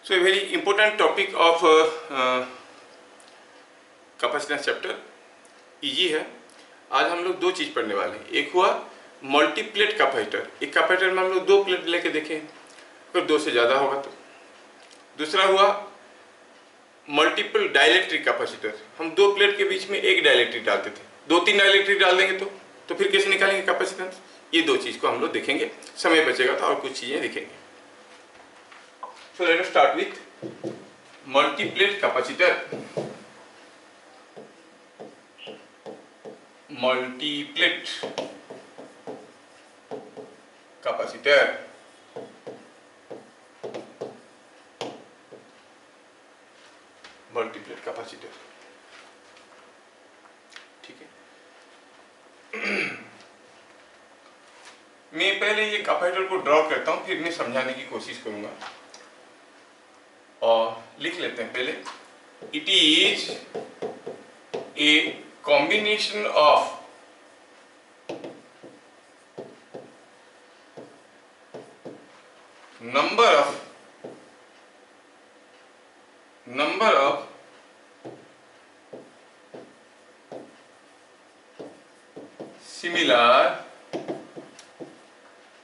So a very important topic of capacitance chapter easy है। आज हम लोग दो चीज़ पढ़ने वाले हैं। एक हुआ मल्टीप्लेट कैपेसिटर, एक कैपेसिटर में हम लोग दो प्लेट लेके देखें, अगर दो से ज़्यादा होगा तो। दूसरा हुआ मल्टीपल डाइलेक्ट्रिक कैपेसिटर, हम दो प्लेट के बीच में एक डाइलेक्ट्रिक डालते थे, दो तीन डाइलेक्ट्रिक डाल देंगे तो फिर कैसे निकालेंगे कैपेसिटेंस। ये दो चीज़ को हम लोग देखेंगे, समय बचेगा तो और कुछ चीज़ें देखेंगे। So let us start with multiplet capacitor. Multiplet capacitor. Multiplet capacitor. ठीक है। मैं पहले ये कैपेसिटर को ड्रॉ करता हूँ, फिर मैं समझाने की कोशिश करूंगा। और लिख लेते हैं पहले। It is a combination of number of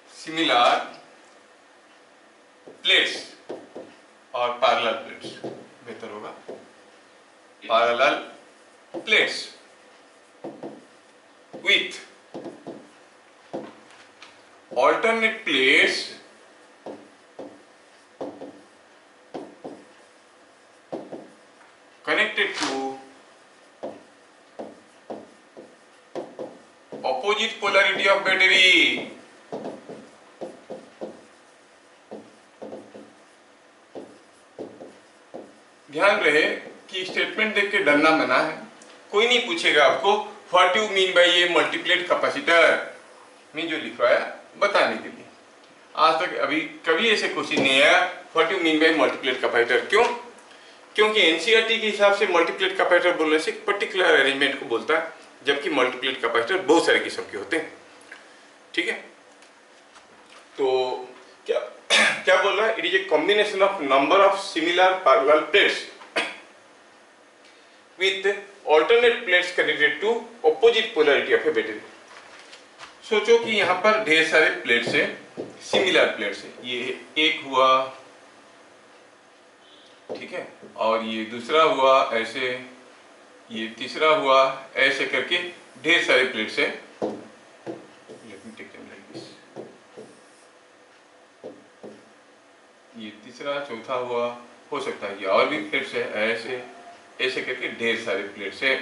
similar plates और पैरेलल प्लेट्स, बेहतर होगा, parallel plates with alternate plates connected to opposite polarity of battery. ध्यान रहे कि स्टेटमेंट देख के डरना मना है। कोई नहीं पूछेगा आपको व्हाट यू मीन बाय ये मल्टीप्लेट कैपेसिटर, मैं जो लिखवाया बताने के लिए। आज तक अभी कभी ऐसे क्वेश्चन नहीं आया what you mean by multiplate capacitor. क्यों? क्योंकि एनसीईआरटी के हिसाब से मल्टीप्लेट कैपेसिटर बोलने से एक पर्टिकुलर अरेंजमेंट को बोलता है, जबकि मल्टीप्लेट कैपेसिटर बहुत सारे किस्म के होते हैं। ठीक है, तो क्या बोल रहा है? It is a combination of number of similar parallel plates with alternate plates connected to opposite polarity of a battery. सोचो कि यहाँ पर ढेर सारे प्लेट्स हैं, सिमिलर प्लेट्स हैं। ये एक हुआ, ठीक है, और ये दूसरा हुआ ऐसे, ये तीसरा हुआ ऐसे करके ढेर सारे प्लेट्स हैं। ये तीसरा चौथा हुआ, हो सकता है ये और भी प्लेट्स है, ऐसे ऐसे करके ढेर सारे प्लेट्स है।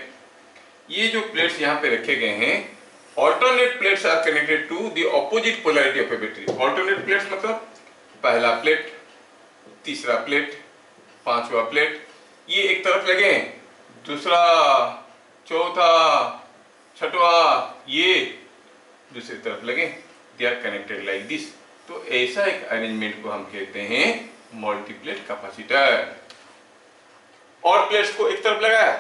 ये जो प्लेट्स यहाँ पे रखे गए हैं, alternate plates are connected to the opposite polarity of a battery. Alternate plates मतलब पहला प्लेट, तीसरा प्लेट, पांचवा प्लेट, ये एक तरफ लगे हैं, दूसरा, चौथा, छठवा ये दूसरी तरफ लगे, they are connected like this. तो ऐसा एक अरेंजमेंट को हम कहते हैं मल्टीप्लेट कैपेसिटर। और प्लेट्स को एक तरफ लगाया,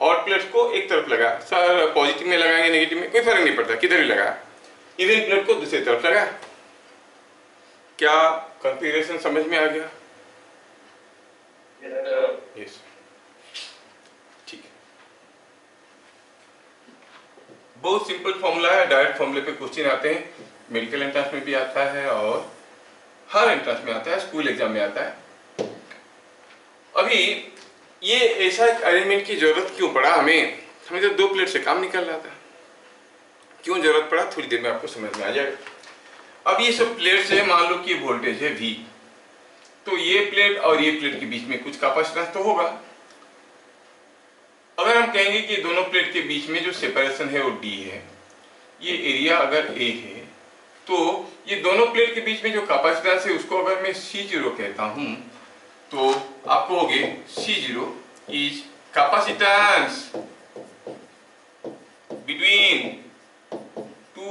और प्लेट्स को एक तरफ लगाया, सर पॉजिटिव में लगाएंगे नेगेटिव में कोई फर्क नहीं पड़ता, किधर भी लगाया। इवन प्लेट को दूसरी तरफ लगाया। क्या कॉन्फ़िगरेशन समझ में आ गया? यस, ठीक है। बहुत सिंपल फॉर्मूला है, डायरेक्ट फॉर्मूले पे क्वेश्चन आते हैं, मेडिकल एंट्रेंस में भी आता है और हर एंट्रेंस में आता है, स्कूल एग्जाम में आता है। अभी ये ऐसा एक अरेंजमेंट की जरूरत क्यों पड़ा हमें तो दो प्लेट से काम निकल रहा था, क्यों जरूरत पड़ा थोड़ी देर में आपको समझ में आ जाएगा। अब ये सब प्लेट्स है, मान लो कि वोल्टेज है V, तो ये प्लेट और ये प्लेट के बीच में कुछ कैपेसिटेंस तो होगा। अगर हम कहेंगे कि दोनों प्लेट के बीच में जो सेपरेशन है वो D है, ये एरिया अगर A है, तो ये दोनों प्लेट के बीच में जो कैपेसिटेंस है उसको अगर मैं C0 कहता हूं, तो आप कहोगे C0 is capacitance between two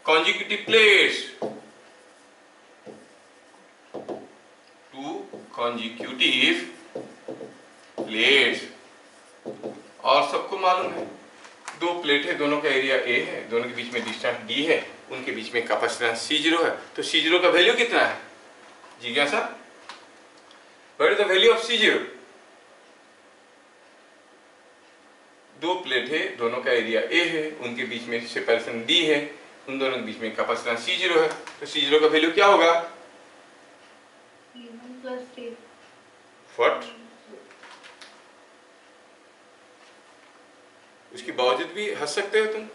consecutive plates, और सबको मालूम है दो प्लेट है, दोनों का एरिया A है, दोनों के बीच में डिस्टेंस D है, उनके बीच में कैपेसिटेंस C0 है। तो C0 का वैल्यू कितना है? जिज्ञासा what is the value of C0? दो प्लेट है, दोनों का एरिया A है, उनके बीच में सेपरेशन D है, उन दोनों के बीच में कैपेसिटेंस C0 है, तो C0 का वैल्यू क्या होगा? व्हाट? उसके बावजूद भी हंस सकते हो तुम?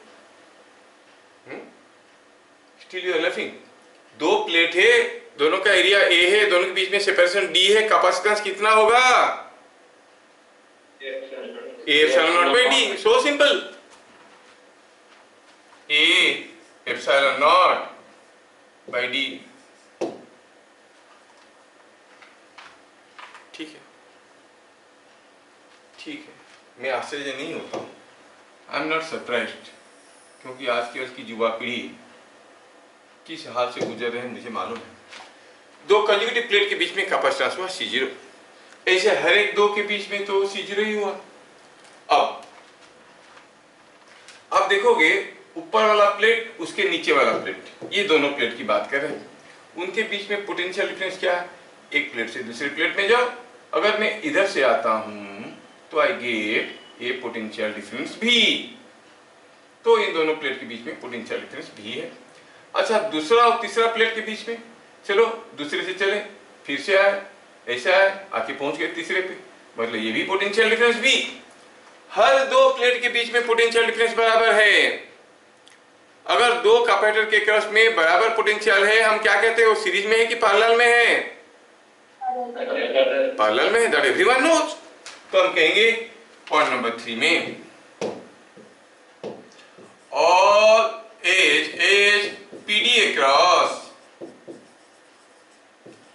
Still you are laughing. दो प्लेट है, दोनों का एरिया A है, दोनों के बीच में सेपरेशन D है, कैपेसिटेंस कितना होगा? A epsilon naught by D, so simple. A epsilon naught by D. ठीक है, ठीक है, मैं आश्चर्य नहीं होता हूँ, आई एम नॉट सरप्राइज्ड, क्योंकि आज की युवा पीढ़ी किस हाल से गुजर रहे हैं मुझे मालूम है। दो कंजुगेटिव प्लेट के बीच में कैपेसिटेंस हुआ C0, ऐसे हर एक दो के बीच में तो C0 ही हुआ। अब देखोगे ऊपर वाला प्लेट, उसके नीचे वाला प्लेट, ये दोनों प्लेट की बात कर रहे हैं, उनके बीच में पोटेंशियल डिफरेंस क्या है? एक प्लेट से दूसरी प्लेट में जाओ, अगर मैं इधर से आता हूं तो I get A potential difference भी, तो इन दोनों प्लेट के बीच में पोटेंशियल डिफरेंस भी है। अच्छा, दूसरा और तीसरा प्लेट के बीच में, चलो दूसरे से चले, फिर से आए, ऐसे आए, आके पहुंच गए तीसरे पे, मतलब ये भी पोटेंशियल डिफरेंस भी। हर दो प्लेट के बीच में पोटेंशियल डिफरेंस बराबर है। अगर दो कैपेसिटर के क्रॉस में बराबर पोटेंशियल है, हम क्या कहते हैं? वो सीरीज में है कि पैरेलल में है? पैरेलल में है, दैट एवरीवन नोज। तो हम कहेंगे पॉइंट नंबर 3 में all as PD across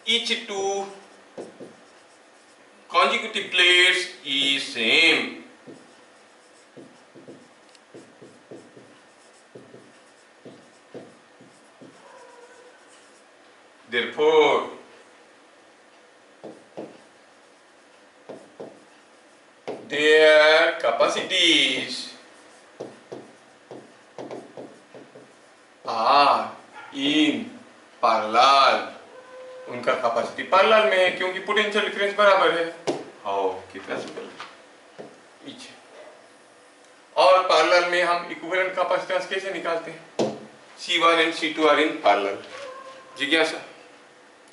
each two consecutive plates is same. Therefore, their capacities are in parallel. उनका कैपेसिटी पैरेलल में है क्योंकि पोटेंशियल डिफरेंस बराबर है। आओ, कितना सिंपल पीछे। और पैरेलल में हम इक्विवेलेंट कैपेसिटेंस कैसे निकालते हैं? C1 and C2 are in parallel. जिज्ञासा,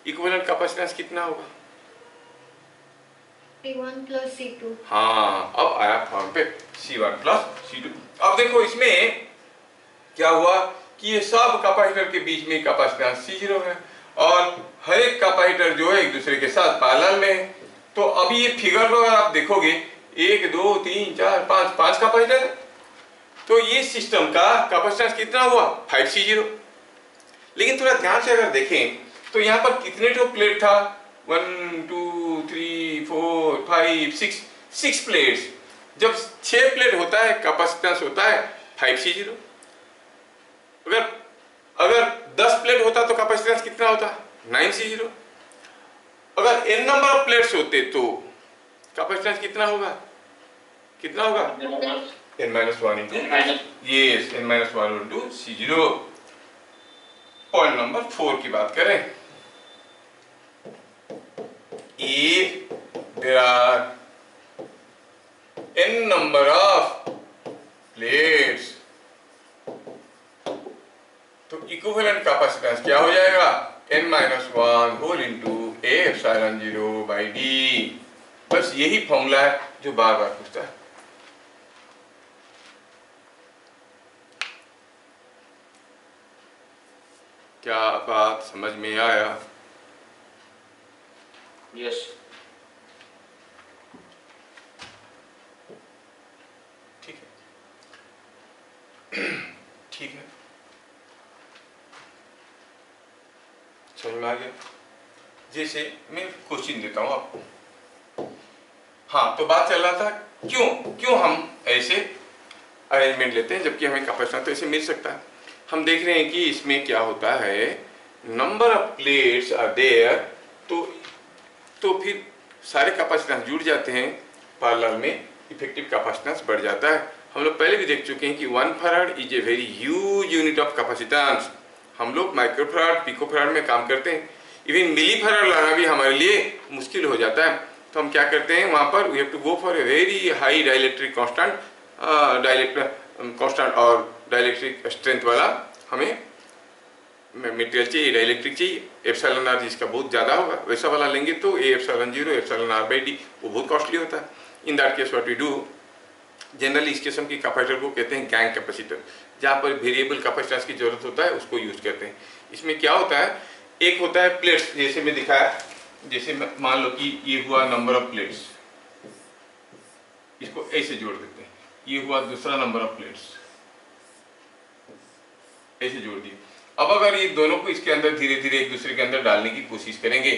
इक्विवेलेंट कैपेसिटेंस कितना होगा? C1 plus C2। हाँ, अब आया फॉर्म पे C1 plus C2। अब देखो इसमें क्या हुआ कि ये सब कैपेसिटर के बीच में कैपेसिटेंस C0 है और हर एक कैपेसिटर जो है एक दूसरे के साथ पैरेलल में है। तो अभी ये फिगर में अगर आप देखोगे 1 2 3 4 5 5 कैपेसिटर, तो ये सिस्टम का कैपेसिटेंस कितना हुआ? 5C0। लेकिन थोड़ा ध्यान से अगर देखें तो यहाँ पर कितने तो प्लेट था? 1 2 3 4 5 6 प्लेट्स। जब 6 प्लेट होता है कैपेसिटेंस होता है 5C0। अगर 10 प्लेट होता तो कैपेसिटेंस कितना होता? 9C0। अगर n नंबर ऑफ प्लेट्स होते तो कैपेसिटेंस कितना होगा? कितना होगा? n-1 into yes, n-1 into C0। Point number 4 की बात करें, if there are n number of plates तो इक्विवेलेंट कैपेसिटेंस क्या हो जाएगा? n-1 whole into A epsilon 0 by D। बस यही फॉर्मूला है जो बार बार पूछता है। क्या बात समझ में आया? यस। ठीक है, ठीक है, समझ में आ गया? जैसे मैं क्वेश्चन देता हूं आपको। हाँ, तो बात चल रहा था क्यों हम ऐसे अरेंजमेंट लेते हैं जबकि हमें कैपेसिटेंस तो ऐसे मिल सकता है। हम देख रहे हैं कि इसमें क्या होता है, number of plates are there, तो फिर सारे कैपेसिटेंस जुड़ जाते हैं पैरेलल में, इफेक्टिव कैपेसिटेंस बढ़ जाता है। हम लोग पहले भी देख चुके हैं कि 1 farad is a very huge unit of capacitance. हम लोग माइक्रोफैराड पिकोफैराड में काम करते हैं। इवन मिलीफेराड लाना भी हमारे लिए मुश्किल हो जाता है। तो हम क्या करते हैं वहाँ पर, we have to go for a very high dielectric constant, constant और डाइलेक्ट्रिक स्ट्रेंथ वाला हमें मटेरियल चाहिए, डाइलेक्ट्रिक चाहिए। एप्सिलॉन आर जिसका बहुत ज़्यादा होगा वैसा वाला लेंगे तो A epsilon 0 epsilon R by D वो बहुत कॉस्टली होता है। In that case what we do, generally इस किस्म की कैपेसिटर को कहते हैं गैंग कैपेसिटर, जहाँ पर वेरिएबल कैपेसिटेंस की जरूरत होता है उसको यूज करते हैं। इसमें क्या होता है, एक होता है प्लेट्स, जैसे मैं दिखाया, जैसे मान लो कि ये हुआ नंबर ऑफ प्लेट्स, इसको ऐसे जोड़ देते हैं, ये हुआ दूसरा नंबर ऑफ प्लेट्स, ऐसे जोड़ दिए। अब अगर ये दोनों को इसके अंदर धीरे धीरे एक दूसरे के अंदर डालने की कोशिश करेंगे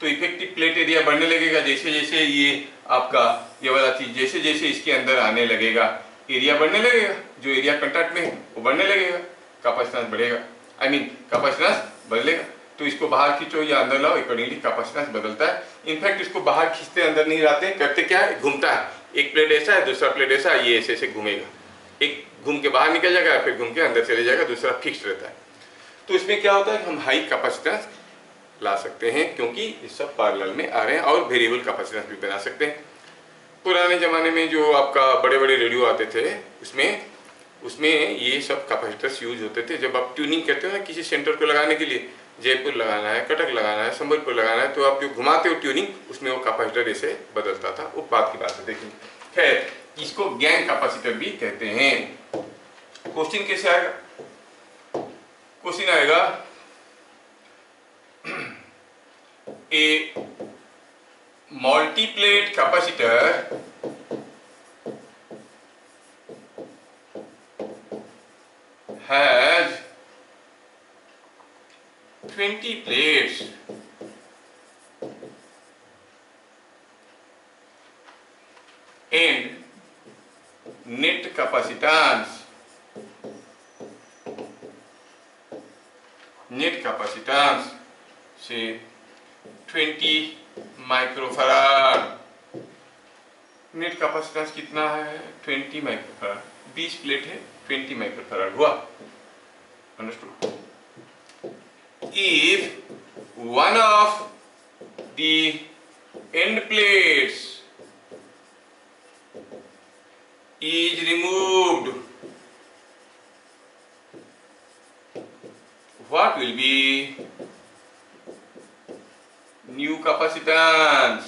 तो इफेक्टिव प्लेट एरिया बढ़ने लगेगा। जैसे जैसे ये आपका ये वाला चीज जैसे जैसे इसके अंदर आने लगेगा एरिया बढ़ने लगेगा, जो एरिया कंटेक्ट में है वो बढ़ने लगेगा, कैपेसिटेंस बढ़ेगा, आई मीन कैपेसिटेंस बदलेगा। तो इसको बाहर खींचो या अंदर लाओ, अकॉर्डिंगली कैपेसिटेंस बदलता है। इनफैक्ट इसको बाहर खींचते अंदर नहीं लाते, करते क्या है, घूमता है, एक प्लेट ऐसा है दूसरा प्लेट ऐसा है, ये ऐसे ऐसे घूमेगा, एक घूम के बाहर निकल जाएगा फिर घूम के अंदर चले जाएगा, दूसरा फिक्स रहता है। तो इसमें क्या होता है, हम हाई कैपेसिटेंस ला सकते हैं क्योंकि ये सब पैरेलल में आ रहे हैं, और वेरिएबल कैपेसिटेंस भी बना सकते हैं। पुराने ज़माने में जो आपका बड़े बड़े रेडियो आते थे उसमें ये सब कैपेसिटर्स यूज होते थे। जब आप ट्यूनिंग करते हो ना किसी सेंटर को लगाने के लिए, जयपुर लगाना है, कटक लगाना है, संबलपुर लगाना है, तो आप जो घुमाते हो ट्यूनिंग उसमें वो कैपेसिटर ऐसे बदलता था, वो बात की बात है। देखिए खैर, इसको गैंग कैपेसिटर भी कहते हैं। क्वेश्चन कैसे आएगा, क्वेश्चन आएगा ए multi-plate capacitor has 20 plates and net capacitance say 20 microfarad. Net capacitance कितना है, 20 माइक्रोफराड, 20 प्लेट है, 20 माइक्रोफराड हुआ, understood. If one of the end plates is removed, what will be new capacitance?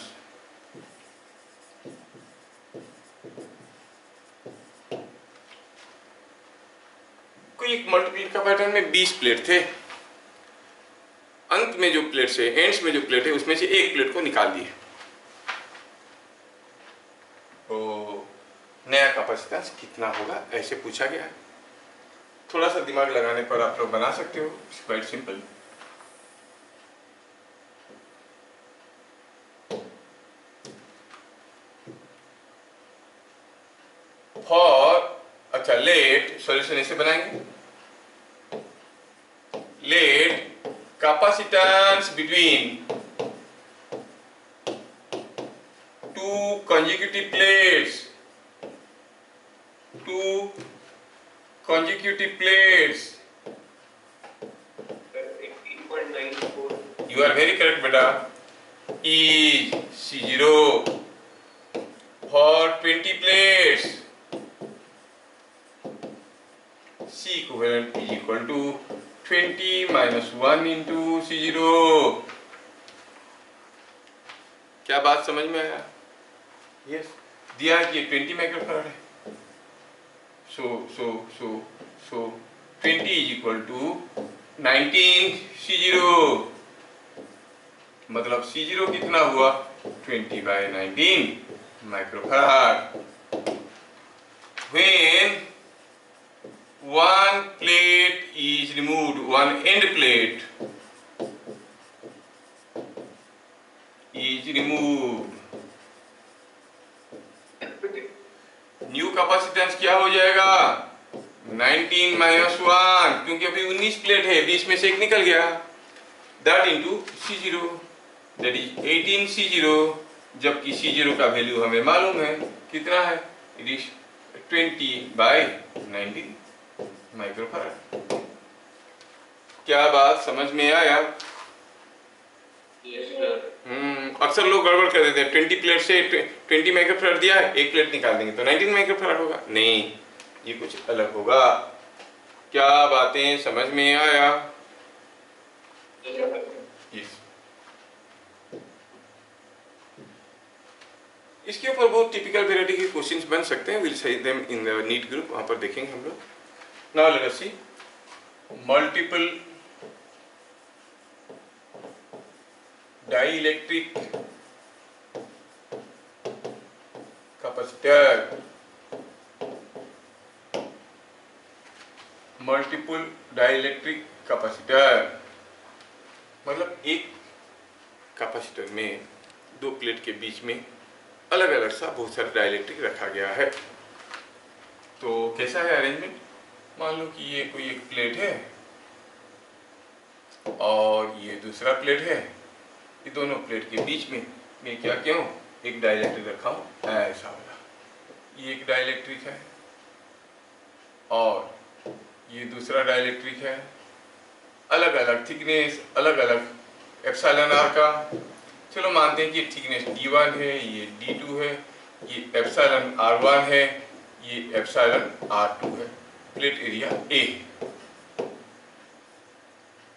कोई एक मल्टीप्लेट कैपेसिटर में 20 plate थे, अंत में जो प्लेट है, एंड्स में जो प्लेट है, उसमें से एक प्लेट को निकाल दिए, तो नया कैपेसिटेंस कितना होगा, ऐसे पूछा गया है। थोड़ा सा दिमाग लगाने पर आप लोग बना सकते हो, इट्स क्वाइट सिंपल। अच्छा लेट सॉल्यूशन ऐसे बनाएंगे, let capacitance between two consecutive plates, you are very correct beta, is C0 for 20 plates, C equivalent is equal to 20 minus 1 into C0। क्या बात समझ में आया? यस, दिया है कि 20 माइक्रोफैराड है, so 20 is equal to 19 C0, मतलब C0 कितना हुआ, 20 by 19 microfarad. When one plate is removed, one end plate is removed, new capacitance क्या हो जाएगा, 19 माइनस 1, क्योंकि अभी 19 प्लेट है, 20 में से एक निकल गया, that into C0, that is 18 C0, जबकि C0 का वैल्यू हमें मालूम है कितना है, इट इज 20 बाई 19 माइक्रोफैराड। क्या बात समझ में आया? अक्सर लोग गड़बड़ कर देते हैं, 20 प्लेट से 20 माइक्रोफैराड दिया है, एक प्लेट निकाल देंगे तो 19 माइक्रोफैराड होगा। नहीं, ये कुछ अलग होगा। क्या बातें समझ में आया? yes. इसके ऊपर बहुत टिपिकल वेराइटी के क्वेश्चंस बन सकते हैं। Will see them in the NEET group, वहां पर देखेंगे हम लोग। Now let us see multiple dielectric capacitor. Multiple dielectric capacitor मतलब एक कैपेसिटर में दो प्लेट के बीच में अलग अलग सा बहुत सारा डाइलेक्ट्रिक रखा गया है। तो कैसा है अरेंजमेंट? मान लो कि ये कोई एक प्लेट है और ये दूसरा प्लेट है। ये दोनों प्लेट के बीच में मैं क्या किया हूँ, एक डाइलेक्ट्रिक रखा हूँ ऐसा वाला। ये एक डाइलेक्ट्रिक है और ये दूसरा डाइलेक्ट्रिक है, अलग अलग थिकनेस, अलग अलग एप्सिलॉन आर का। चलो मानते हैं कि थिकनेस D1 है, ये D2 है, ये एप्सिलॉन R1 है, ये एप्सिलॉन R2 है। Plate area A।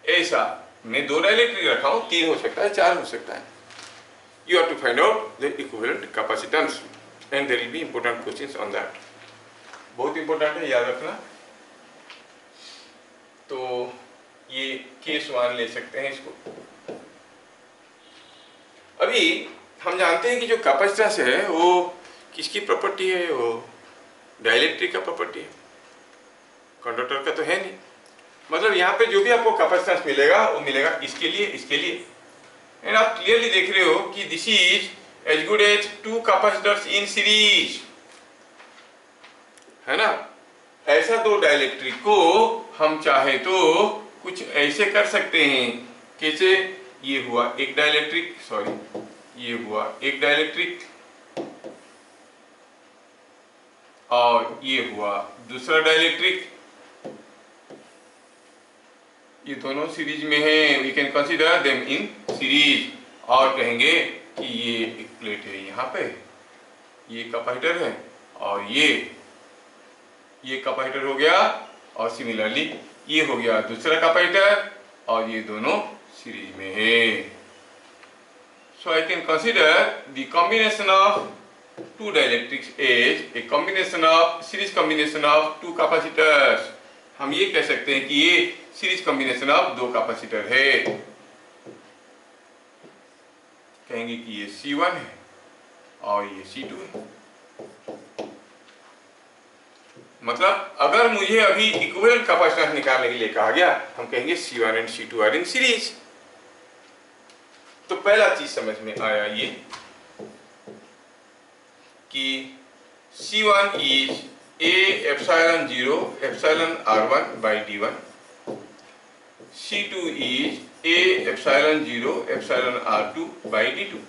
ऐसा मैं दो डाइलेक्ट्रिक रखा हूं, 3 हो सकता है, 4 हो सकता है। You have to find out the equivalent capacitance and there will be important questions on that. बहुत इंपॉर्टेंट है, याद रखना। तो ये केस 1 ले सकते हैं इसको। अभी हम जानते हैं कि जो कैपेसिटेंस है वो किसकी प्रॉपर्टी है? वो डाइलेक्ट्रिक का प्रॉपर्टी है, कंडक्टर का तो है नहीं। मतलब यहाँ पे जो भी आपको कैपेसिटेंस मिलेगा वो मिलेगा इसके लिए, इसके लिए। एंड आप क्लियरली देख रहे हो कि this is as good as 2 capacitors in series, है ना। ऐसा दो डाइलेक्ट्रिक को हम चाहे तो कुछ ऐसे कर सकते हैं। कैसे? ये हुआ एक डाइलेक्ट्रिक, सॉरी ये हुआ एक डाइलेक्ट्रिक और ये हुआ दूसरा डाइलेक्ट्रिक। ये दोनों सीरीज में है, we can consider them in series. और कहेंगे कि ये एक प्लेट है यहाँ पे, ये कैपेसिटर है और ये कैपेसिटर हो गया, और सिमिलरली ये हो गया दूसरा कैपेसिटर और ये दोनों सीरीज में है। So I can consider the combination of two dielectrics as a combination of series combination of two capacitors। हम ये कह सकते हैं कि ये सीरीज कॉम्बिनेशन ऑफ दो कैपेसिटर है। कहेंगे कि ये C1 है और ये C2 है। मतलब अगर मुझे अभी इक्विवेलेंट कैपेसिटेंस निकालने के लिए कहा गया, हम कहेंगे C1 and C2 are in series. तो पहला चीज समझ में आया ये कि C1 is A epsilon 0 epsilon R1 by D1, C2 is A epsilon 0 epsilon R2 by D2।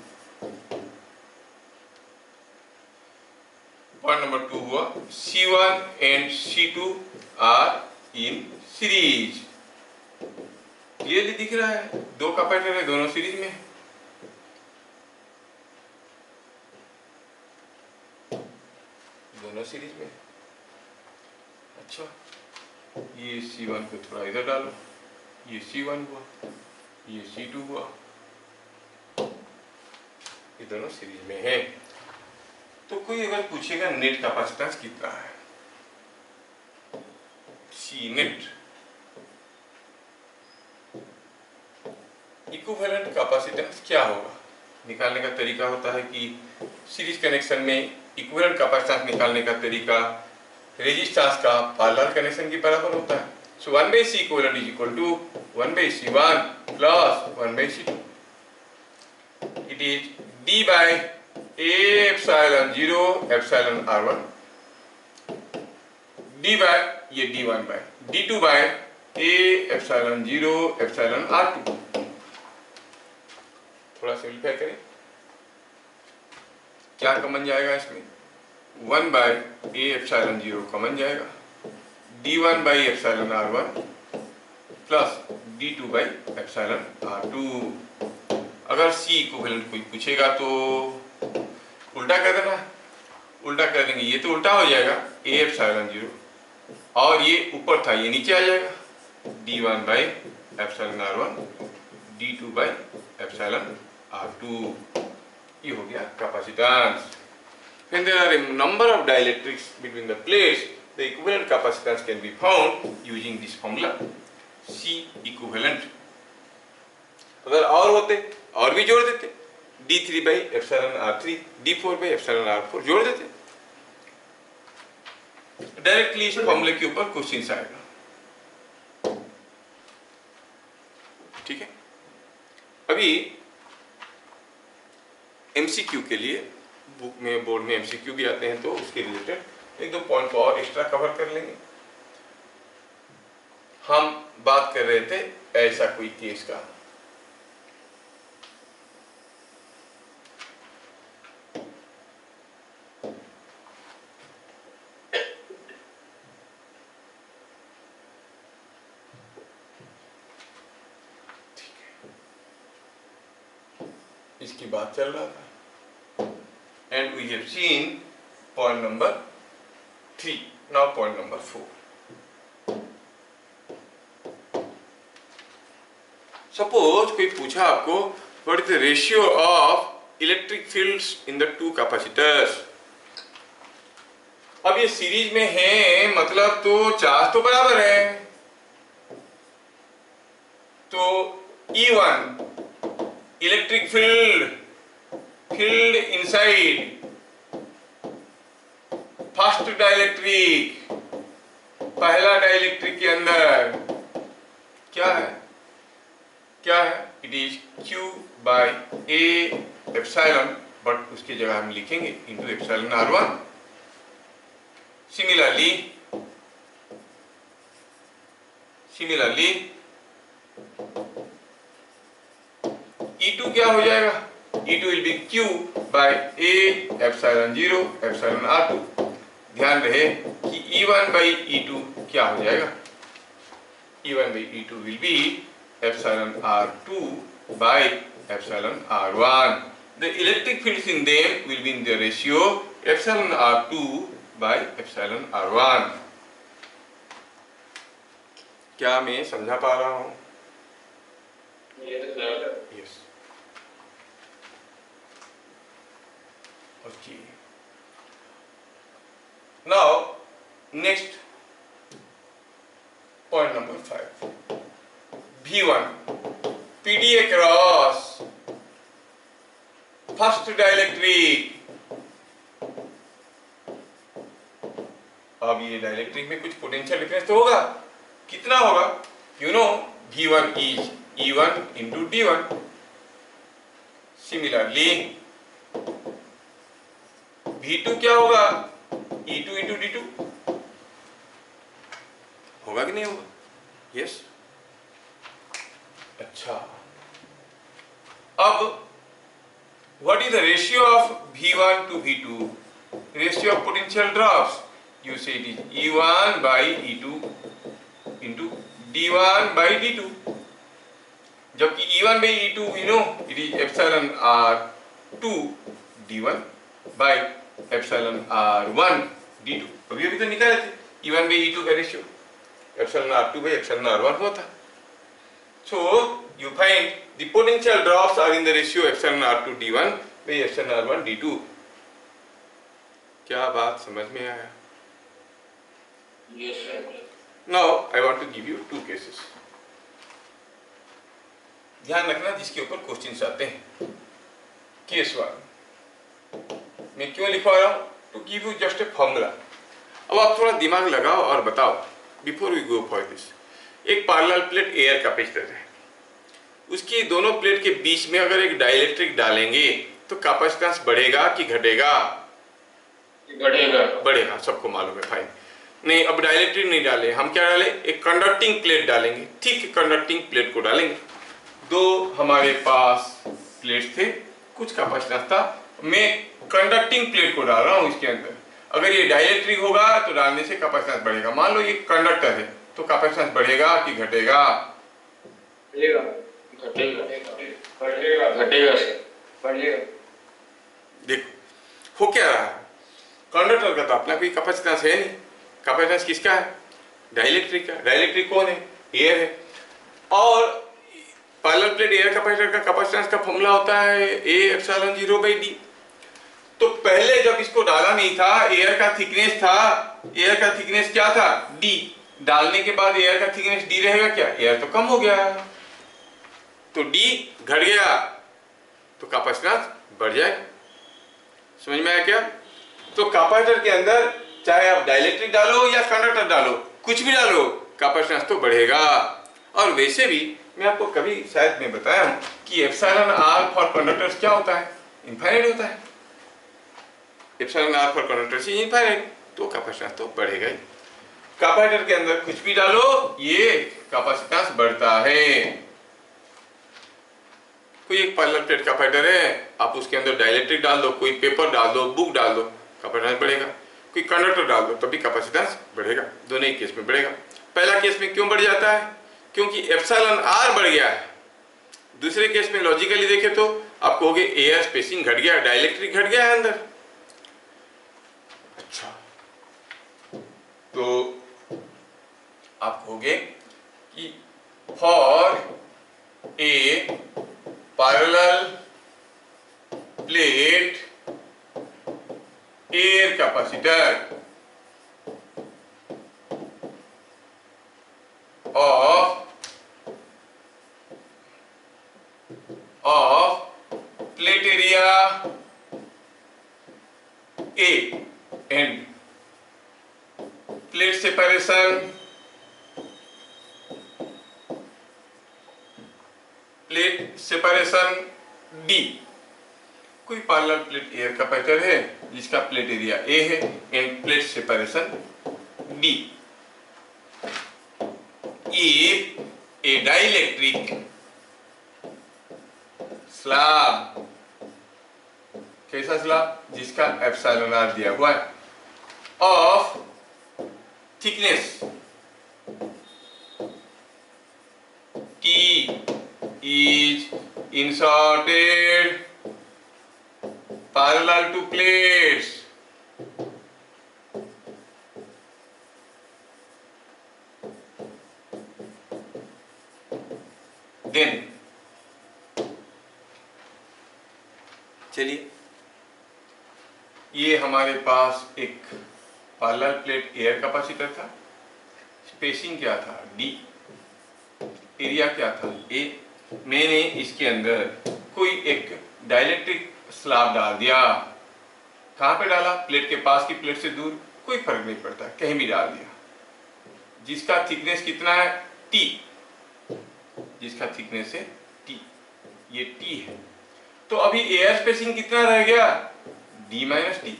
Point number 2 हुआ C1 and C2 are in series. Clearly दिख रहा है, दो कैपेसिटर है, दोनों सीरीज में। दोनों सीरीज में। अच्छा, ये C1 को थोड़ा इधर डालो, ये C1 हुआ, ये C2 हुआ, ये दोनों सीरीज में है। तो कोई अगर पूछेगा नेट कैपेसिटेंस कितना है, C नेट, इक्विवेलेंट कैपेसिटेंस क्या होगा? निकालने का तरीका होता है कि सीरीज कनेक्शन में इक्विवेलेंट कैपेसिटेंस निकालने का तरीका रेजिस्टेंस का पैरेलल कनेक्शन के बराबर होता है। So 1/C equivalent is equal to 1/C1 plus 1/C2। It is D by A epsilon 0 epsilon R1, D by ये D1 by D2 by A epsilon 0 epsilon R2। थोड़ा सिंपलीफाई करें, क्या common जाएगा इसमें? 1 बाय A एप्सिलॉन 0 कॉमन जाएगा, D1 by epsilon R1 plus D2 by epsilon R2। अगर C equivalent कोई पूछेगा तो उल्टा कर देना, उल्टा कर देंगे, ये तो उल्टा हो जाएगा A एप्सिलॉन 0 और ये ऊपर था ये नीचे आ जाएगा D1 by epsilon R1 D2 by epsilon R2। ये हो गया capacitance. When there are a number of dielectrics between the plates, the equivalent capacitance can be found using this formula C equivalent। अगर और होते और भी जोड़ देते D3 by epsilon R3 D4 by epsilon R4 जोड़ देते। डायरेक्टली इस फॉर्मूले के ऊपर क्वेश्चन आएगा। ठीक है, अभी एमसीक्यू के लिए बुक में बोर्ड में एमसीक्यू भी आते हैं तो उसके रिलेटेड एक दो पॉइंट को और एक्स्ट्रा कवर कर लेंगे। हम बात कर रहे थे ऐसा कोई केस का, इसकी बात चल रहा था and we have seen point number 3, now point number 4। Suppose कोई पूछा आपको what is the ratio of electric fields in the two capacitors। अब ये सीरीज में है मतलब तो चार्ज तो बराबर है, तो E1 electric field inside first dielectric, पहला डाइलेक्ट्रिक के अंदर क्या है, क्या है, it is Q by A epsilon, but उसकी जगह हम लिखेंगे into epsilon R1। Similarly E2 क्या हो जाएगा, E2 will be Q by A epsilon 0 epsilon R2। ध्यान रहे कि E1 by E2 क्या हो जाएगा, E1 by E2 will be epsilon R2 by epsilon R1। The electric fields in them will be in the ratio epsilon R2 by epsilon R1। क्या मैं समझा पा रहा हूं? Yes। Okay। Now next point number 5, V1 PD across first dielectric। अब ये dielectric में कुछ पोटेंशियल डिफरेंस तो होगा, कितना होगा, you know V1 is E1 into D1। Similarly V2 क्या होगा, E2 into D2 होगा कि नहीं होगा? यस। अच्छा, अब what is the ratio of V1 to V2? Ratio of potential drops, you say it is E1 by E2 into D1 by D2, जबकि E1 by E2 you know it is epsilon R2 D1 by epsilon R1 D2। अभी तो निकाले थे E1 by E2 का ratio epsilon R2 by epsilon R1 हुआ था। So you find the potential drops are in the ratio epsilon R2 D1 by epsilon R1 D2। क्या बात समझ में आया? Yes sir। Now I want to give you two cases। ध्यान रखना जिसके ऊपर क्वेश्चंस आते हैं। केस 1 मैं क्यों लिखवा रहा हूं, to give you just a formula. अब आप थोड़ा दिमाग लगाओ और बताओ before we go for this. एक पैरेलल प्लेट एयर कैपेसिटर है, उसकी दोनों प्लेट के बीच में अगर एक डाइलेक्ट्रिक डालेंगे तो कैपेसिटेंस बढ़ेगा कि घटेगा? बढ़ेगा, सबको मालूम है। फाइन, नहीं अब डाइलेक्ट्रिक नहीं डाले, हम क्या डालें, एक कंडक्टिंग प्लेट डालेंगे। ठीक है, कंडक्टिंग प्लेट को डालेंगे। दो हमारे पास प्लेट थे, कुछ कैपेसिटेंस था, मैं कंडक्टिंग प्लेट को डाल रहा हूं इसके अंदर। अगर ये डाइलेक्ट्रिक होगा तो डालने से कैपेसिटेंस बढ़ेगा। मान लो ये कंडक्टर है तो कैपेसिटेंस बढ़ेगा कि घटेगा? घटेगा। बढ़ेगा, घटेगा सर, बढ़ेगा। देखो हो क्या रहा है, कंडक्टर का तो अपना कोई कैपेसिटेंस है नहीं। कैपेसिटेंस किसका है? डाइलेक्ट्रिक का। डाइलेक्ट्रिक कौन है? एयर है। और पैरेलल प्लेट एयर कैपेसिटर का कैपेसिटेंस का फॉर्मूला होता है ए एप्सिलॉन 0/d। तो पहले जब इसको डाला नहीं था, एयर का थिकनेस था, एयर का थिकनेस क्या था? d। डालने के बाद एयर का थिकनेस d रहेगा क्या? एयर तो कम हो गया, तो d घट गया, तो कैपेसिटेंस बढ़ जाएगा। समझ में आया क्या? तो कैपेसिटर के अंदर चाहे आप डाइलेक्ट्रिक डालो या कंडक्टर डालो, कुछ भी डालो, कैपेसिटेंस तो बढ़ेगा। और वैसे भी मैं आपको कभी शायद मैं बताया हूं कि एप्सिलॉन r फॉर कंडक्टर्स क्या होता है? इनफाइनाइट होता है। Epsilon r for conductors is infinite, तो कैपेसिटेंस तो बढ़ेगा ही। कैपेसिटर के अंदर कुछ भी डालो, ये कैपेसिटेंस बढ़ता है। कोई एक पैरेलल प्लेट कैपेसिटर है, आप उसके अंदर डाइलेक्ट्रिक डाल दो, कोई पेपर डाल दो, बुक डाल दो, कैपेसिटेंस बढ़ेगा। कोई कंडक्टर डाल दो तब भी कैपेसिटेंस बढ़ेगा। दोनों ही केस में बढ़ेगा। पहला केस में क्यों बढ़ जाता है? क्योंकि एप्सिलॉन r बढ़ गया है। दूसरे केस में लॉजिकली देखें तो आप कहोगे एयर स्पेसिंग घट गया, डाइलेक्ट्रिक घट गया है अंदर। अच्छा, तो आप कहोगे कि for a parallel plate air capacitor of plate area A and plate separation D। कोई पैरेलल प्लेट एयर कैपेसिटर है जिसका प्लेट एरिया A है end plate separation D। If a dielectric slab, कैसा स्लैब? जिसका एप्सिलॉन r दिया हुआ है, of thickness T is inserted parallel to plates, then चलिए, ये हमारे पास एक पैरेलल प्लेट एयर कैपेसिटर था। स्पेसिंग क्या था? d। एरिया क्या था? a। मैंने इसके अंदर कोई एक डाइलेक्ट्रिक स्लैब डाल दिया। कहां पे डाला? प्लेट के पास की प्लेट से दूर, कोई फर्क नहीं पड़ता, कहीं भी डाल दिया। जिसका थिकनेस कितना है? t। जिसका थिकनेस है t, ये t है। तो अभी एयर स्पेसिंग कितना रह गया? d minus t.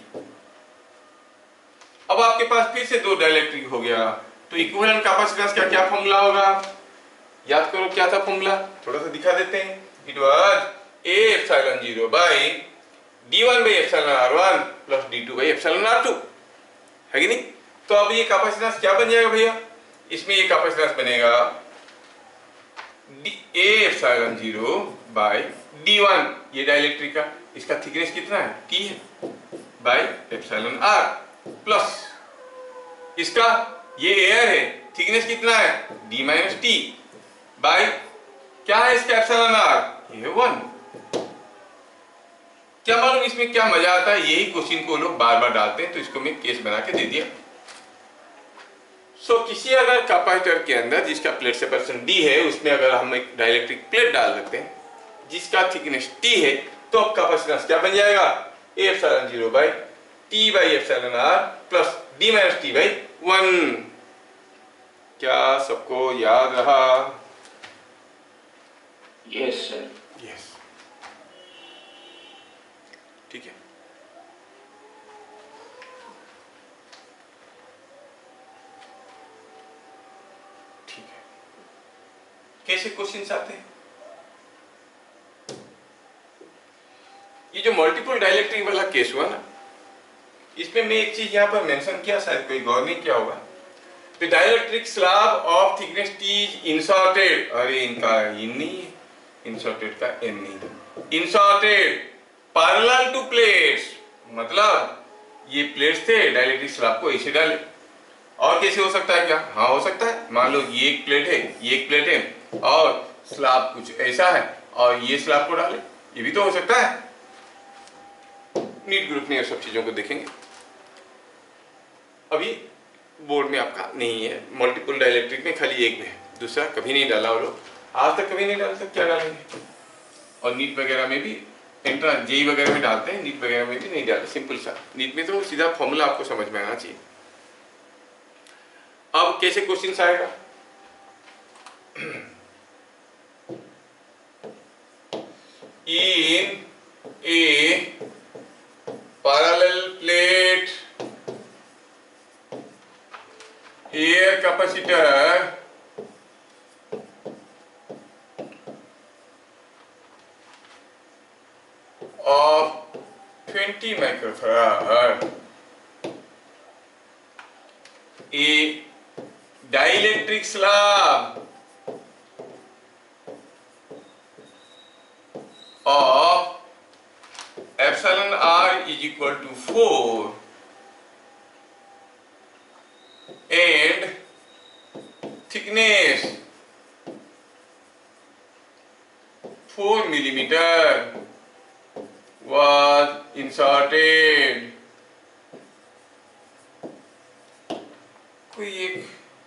अब आपके पास फिर से दो डाइलेक्ट्रिक हो गया, तो इक्विवेलेंट कैपेसिटेंस का क्या फॉर्मूला होगा? याद करो क्या था फॉर्मूला, थोड़ा सा दिखा देते हैं। It was a epsilon 0 by d1 by epsilon r1 plus d2 by epsilon r2, है कि नहीं? तो अब ये कैपेसिटेंस क्या बन जाएगा भैया? इसमें ये कैपेसिटेंस बनेगा a एप्सिलॉन 0 बाय d1, ये डाइलेक्ट्रिक का, इसका थिकनेस कितना है? t है, बाय एप्सिलॉन r प्लस इसका, ये एयर है, थिकनेस कितना है? d माइनस टी, बाय क्या है इसका? एप्सिलॉन r, ये 1। क्या मालूम इसमें क्या मजा आता है? यही क्वेश्चन को लोग बार बार डालते हैं, तो इसको मैं केस बना के दे दिया। किसी अगर कैपेसिटर के अंदर जिसका प्लेट सेपरेशन d है, उसमें अगर हम एक डाइलेक्ट्रिक प्लेट डाल देते हैं जिसका थिकनेस t है, तो अब कैपेसिटेंस क्या बन जाएगा? a epsilon 0 by t by epsilon r plus d minus t by 1। क्या सबको याद रहा? Yes sir. यस, ठीक है। ठीक है, कैसे क्वेश्चंस आते हैं? ये जो मल्टीपल डाइलेक्ट्रिक वाला केस हुआ ना, इसमें मैं एक चीज यहां पर मेंशन किया, शायद कोई गौर नहीं किया होगा। The dielectric slab of thickness T is inserted, अरे इनका इन नहीं है, इंसर्टेड का एन नहीं। इंसर्टेड पैरेलल टू प्लेट्स, मतलब ये प्लेट्स थे, डाइलेक्ट्रिक स्लैब को ऐसे डाले। और कैसे हो सकता है क्या? हाँ हो सकता है। मान लो ये एक प्लेट है, ये एक प्लेट है और स्लैब कुछ ऐसा है और ये स्लैब को डाले, ये भी तो हो सकता है। नीट ग्रुप में ये सब चीजों को देखेंगे। अभी बोर्ड में आपका नहीं है, मल्टीपल डाइलेक्ट्रिक में खाली एक में है, दूसरा कभी नहीं डाला वो लोग, आज तक कभी नहीं डाला, तो क्या डालेंगे। और नीट वगैरह में भी, एंट्रेंस जेई वगैरह में डालते हैं, नीट वगैरह में भी नहीं डालते, सिंपल सा। नीट में तो सीधा फॉर्मूला आपको समझ में आना चाहिए। अब कैसे क्वेश्चन आएगा? In a parallel plate, air capacitor of 20 microfarad, a dielectric slab of epsilon r is equal to 4 and thickness 4 millimeter was inserted। कोई एक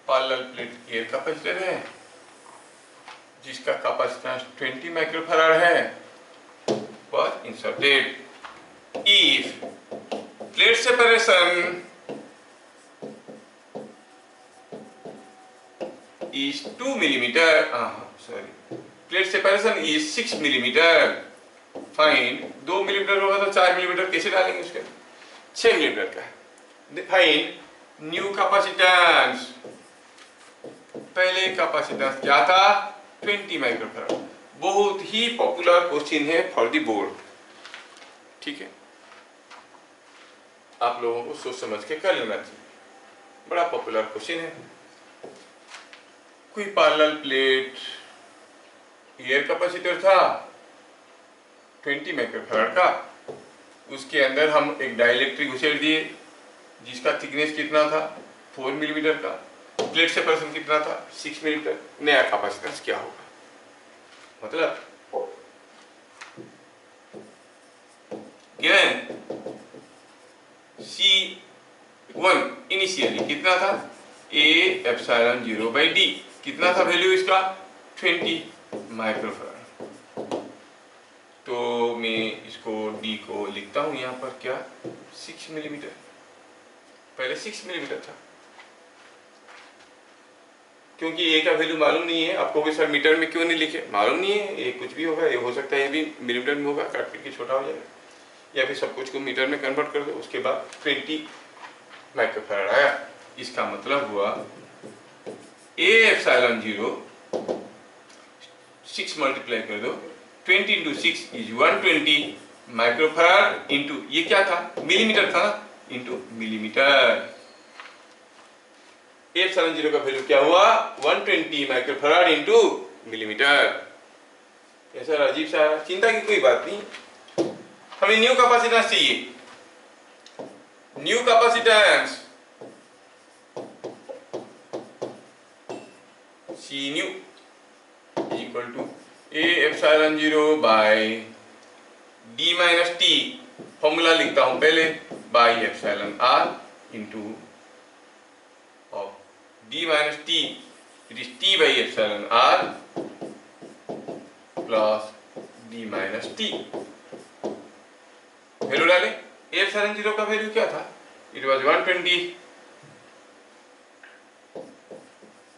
पैरेलल प्लेट एयर कैपेसिटर है जिसका कैपेसिटेंस 20 माइक्रोफैराड है, was inserted if plate separation is 2 millimeter, plate separation is 6 millimeter, find 2 millimetre होगा तो 4 millimetre कैसे डालेंगे उसके, 6 मिलीमीटर का। फाइंड न्यू कैपेसिटेंस, पहले कैपेसिटेंस क्या था? 20 माइक्रोफैराड। बहुत ही पॉपुलर क्वेश्चन है फॉर द बोर्ड, ठीक है, आप लोगों को सोच समझ के कर लेना चाहिए, बड़ा पॉपुलर क्वेश्चन है। कोई पैरेलल प्लेट एयर कैपेसिटर था 20 माइक्रोफैराड का, उसके अंदर हम एक डाइलेक्ट्रिक घुसेड़ दिए जिसका थिकनेस कितना था? 4 मिलीमीटर का, प्लेट सेपरेशन कितना था? 6 मिलीमीटर। नया कैपेसिटेंस क्या होगा? मतलब गिवन C1 इनिशियली कितना था? A एप्सिलॉन 0 बाई D, कितना था वैल्यू इसका? 20 माइक्रोफैराड। तो मैं इसको D को लिखता हूं यहाँ पर क्या? 6 मिलीमीटर, पहले 6 मिलीमीटर था, क्योंकि ए का वैल्यू मालूम नहीं है। आपको भी सर मीटर में क्यों नहीं लिखे? मालूम नहीं है, ये कुछ भी होगा, ये हो सकता है ये भी मिलीमीटर में होगा, काट पीट के छोटा हो जाएगा, या फिर सब कुछ को मीटर में कन्वर्ट कर दो। उसके बाद 20 माइक्रोफैराड आया, इसका मतलब हुआ ए एप्सिलॉन 0 6 मल्टीप्लाई कर दो, 20 इंटू 6 इज 120 माइक्रोफैराड इंटू ये क्या था? मिलीमीटर था ना, इंटू मिलीमीटर। एप्सिलॉन 0 का वैल्यू क्या हुआ? 120 माइक्रोफैराड इंटू मिलीमीटर। ऐसा अजीब सा, चिंता की कोई बात नहीं, हमें न्यू कैपेसिटेंस चाहिए। New capacitance C new equal to A epsilon 0 by D minus T, formula लिखता हूं पहले, by epsilon R into D minus T, it is T by epsilon R plus D minus T। Value डालें, epsilon 0 का value क्या था? It was 120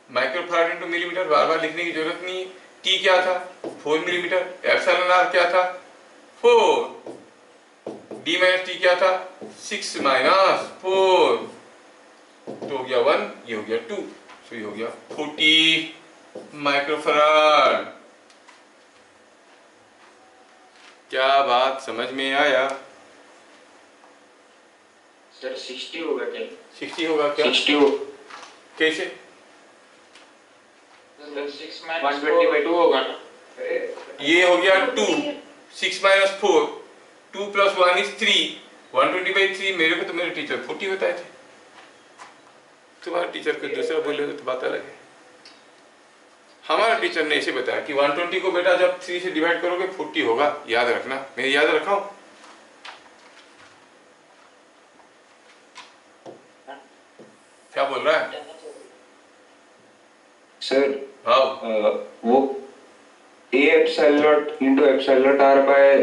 microfarad into millimetre, बार बार लिखने की जरूरत नहीं। T क्या था? 4 मिलीमीटर। एप्सिलॉन R क्या था? 4। D minus T क्या था? 6 minus 4, तो हो गया 1, ये हो गया 2, तो ये हो गया 40 माइक्रोफैराड। क्या बात समझ में आया? सर 60 होगा क्या? 60 होगा क्या? 60 हो कैसे? 120/2 होगा ना? ये हो गया 2, 6 माइनस 4, 2 प्लस 1 इज 3, 120/3। मेरे को तो मेरे टीचर 40 बताए थे, तुम्हारे टीचर को दूसरा बोले तो बात अलग है। हमारा टीचर ने ऐसे बताया कि 120 को बेटा जब 3 से डिवाइड करोगे 40 होगा, याद रखना। मैं याद रखा हूं। क्या बोल रहा है सर? हाँ, वो a epsilon naught into epsilon naught r by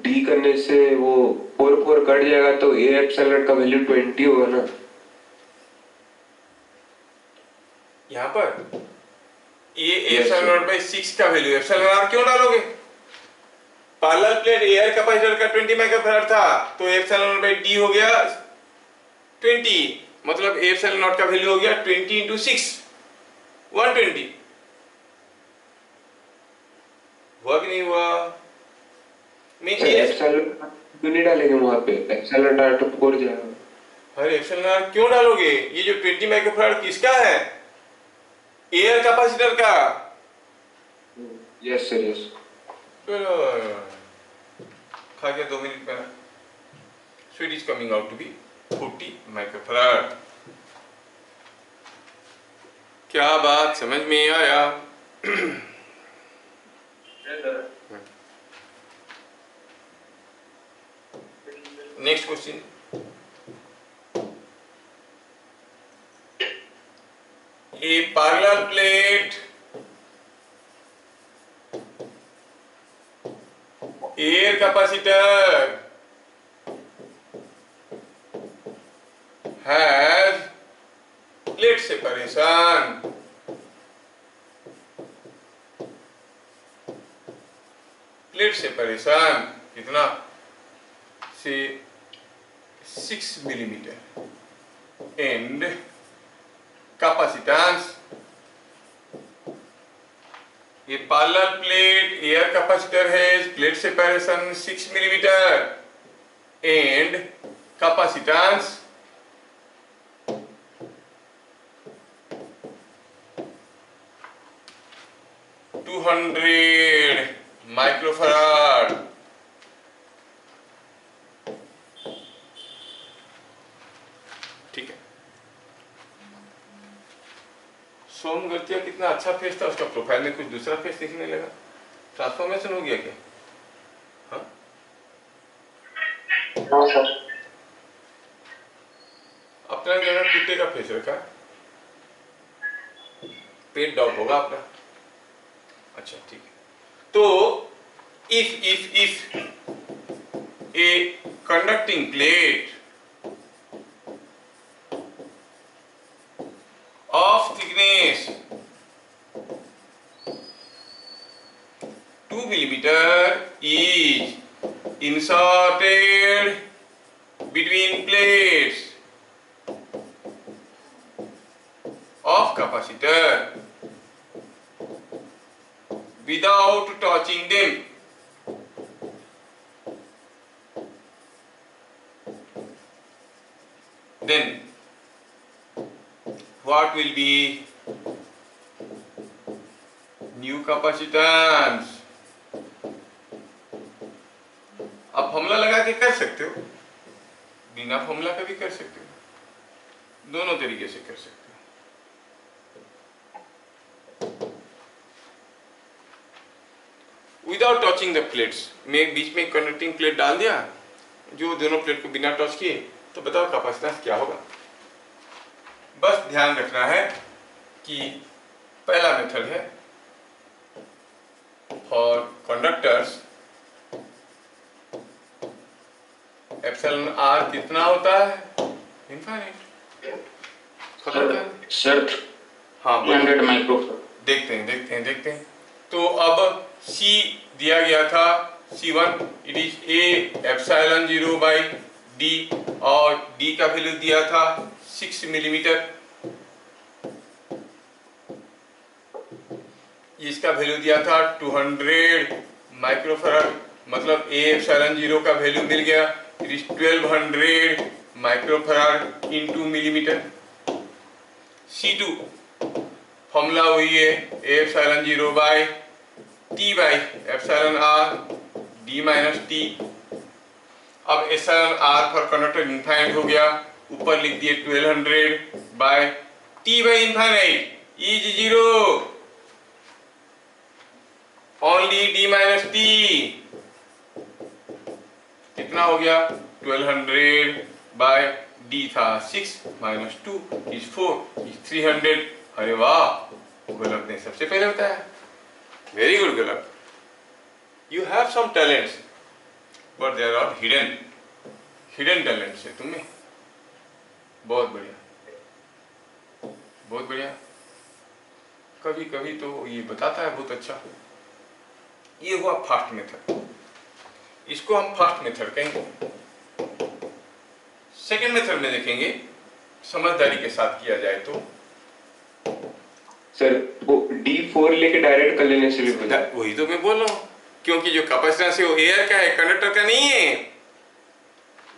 d करने से वो 4 कट जाएगा, तो a एप्सिलॉन नॉट का वैल्यू 20 होगा ना? यहाँ पर ये एप्सिलॉन नॉट बाय 6 का वैल्यू, एप्सिलॉन r क्यों डालोगे? पैरेलल प्लेट एयर कैपेसिटर का 20 माइक्रोफैराड था, तो एप्सिलॉन नॉट बाय d हो गया 20, मतलब एप्सिलॉन नॉट का वैल्यू हो गया 20 इंटू 6, 120। हुआ कि नहीं हुआ? मैं ये एप्सिलॉन क्यों नहीं डालेंगे वहां पे? एप्सिलॉन नॉट तो 4 जाएगा। अरे एप्सिलॉन r क्यों डालोगे? ये जो 20 माइक्रोफैराड किसका है? एयर कैपेसिटर का। Yes sir, yes. खा गया 2 मिनट में। So it is coming out to be 40 microfarad. क्या बात समझ में आया? Next question. A parallel plate air capacitor has plate separation कितना से 6 मिलीमीटर and capacitance, ये parallel plate air capacitor has plate separation 6 millimeter and capacitance 200 microfarad. ठीक है। सोम गर्तिया कितना अच्छा फेस था, उसका प्रोफाइल में कुछ दूसरा फेस दिखने लगा। ट्रांसफॉर्मेशन हो गया क्या? हाँ सर। अपना जगह कुत्ते का फेस रखा, पेट डॉग होगा अपना। अच्छा ठीक है। तो if a conducting plate of thickness 2 millimeter is inserted between plates of capacitor without touching them, then what will be new capacitance? आप फॉर्मूला लगा के कर सकते हो, बिना फॉर्मूला का भी कर सकते हो, दोनों तरीके से कर सकते हो। विदाउट टचिंग द प्लेट्स, मैं बीच में कनेक्टिंग प्लेट डाल दिया, जो दोनों प्लेट को बिना टच किए, तो बताओ कैपेसिटेंस क्या होगा? बस ध्यान रखना है कि पहला मेथड है फॉर कंडक्टर्स एप्सिलॉन r कितना होता है? इनफाइनाइट। खत्म कर। सर हाँ 300 माइक्रोफैराड। देखते हैं। तो अब C दिया गया था C1, it is A epsilon 0 by D, और D का वैल्यू दिया था 6 मिलीमीटर। इसका वैल्यू दिया था 200 माइक्रोफैराड, मतलब A एप्सिलॉन 0 का वैल्यू मिल गया, it is 1200 microfarad into millimetre. C2 formula हुई है A epsilon 0 by t by epsilon r d minus t. अब epsilon r for conductor infinite हो गया, ऊपर लिख दिए 1200 by t by infinite is 0 only d minus t. कितना हो गया 1200 बाय डी था 6 माइनस 2 इज 4 इज 300। अरे वाह, गोलक ने सबसे पहले बताया। Very good Golak, you have some talents but they are all hidden. Hidden talents है तुम्हें। बहुत बढ़िया, बहुत बढ़िया। कभी कभी तो ये बताता है बहुत अच्छा। ये हुआ फास्ट मेथड, इसको हम फास्ट मेथड कहेंगे। सेकेंड मेथड में देखेंगे, समझदारी के साथ किया जाए तो। सर वो D4 लेके डायरेक्ट कर लेने से भी हो जाए। वही तो मैं बोल रहा हूँ, क्योंकि जो कैपेसिटेंस है वो एयर का है, कंडक्टर का नहीं है।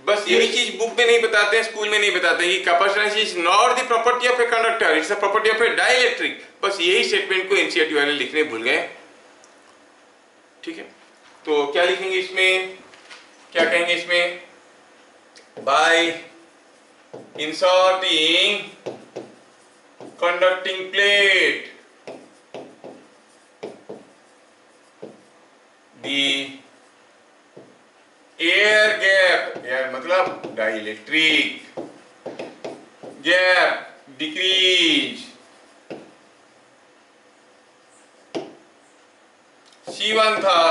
बस यही चीज बुक में नहीं बताते हैं, स्कूल में नहीं बताते हैं कि capacitance is not the property of a conductor, it's the property of A dielectric. बस यही स्टेटमेंट को एनसीईआरटी वाले लिखने भूल गए। ठीक है, तो क्या लिखेंगे इसमें, क्या कहेंगे इसमें, बाय इंसर्टिंग कंडक्टिंग प्लेट दी एयर गैप, एयर मतलब डाइइलेक्ट्रिक गैप डिक्रीज C1 था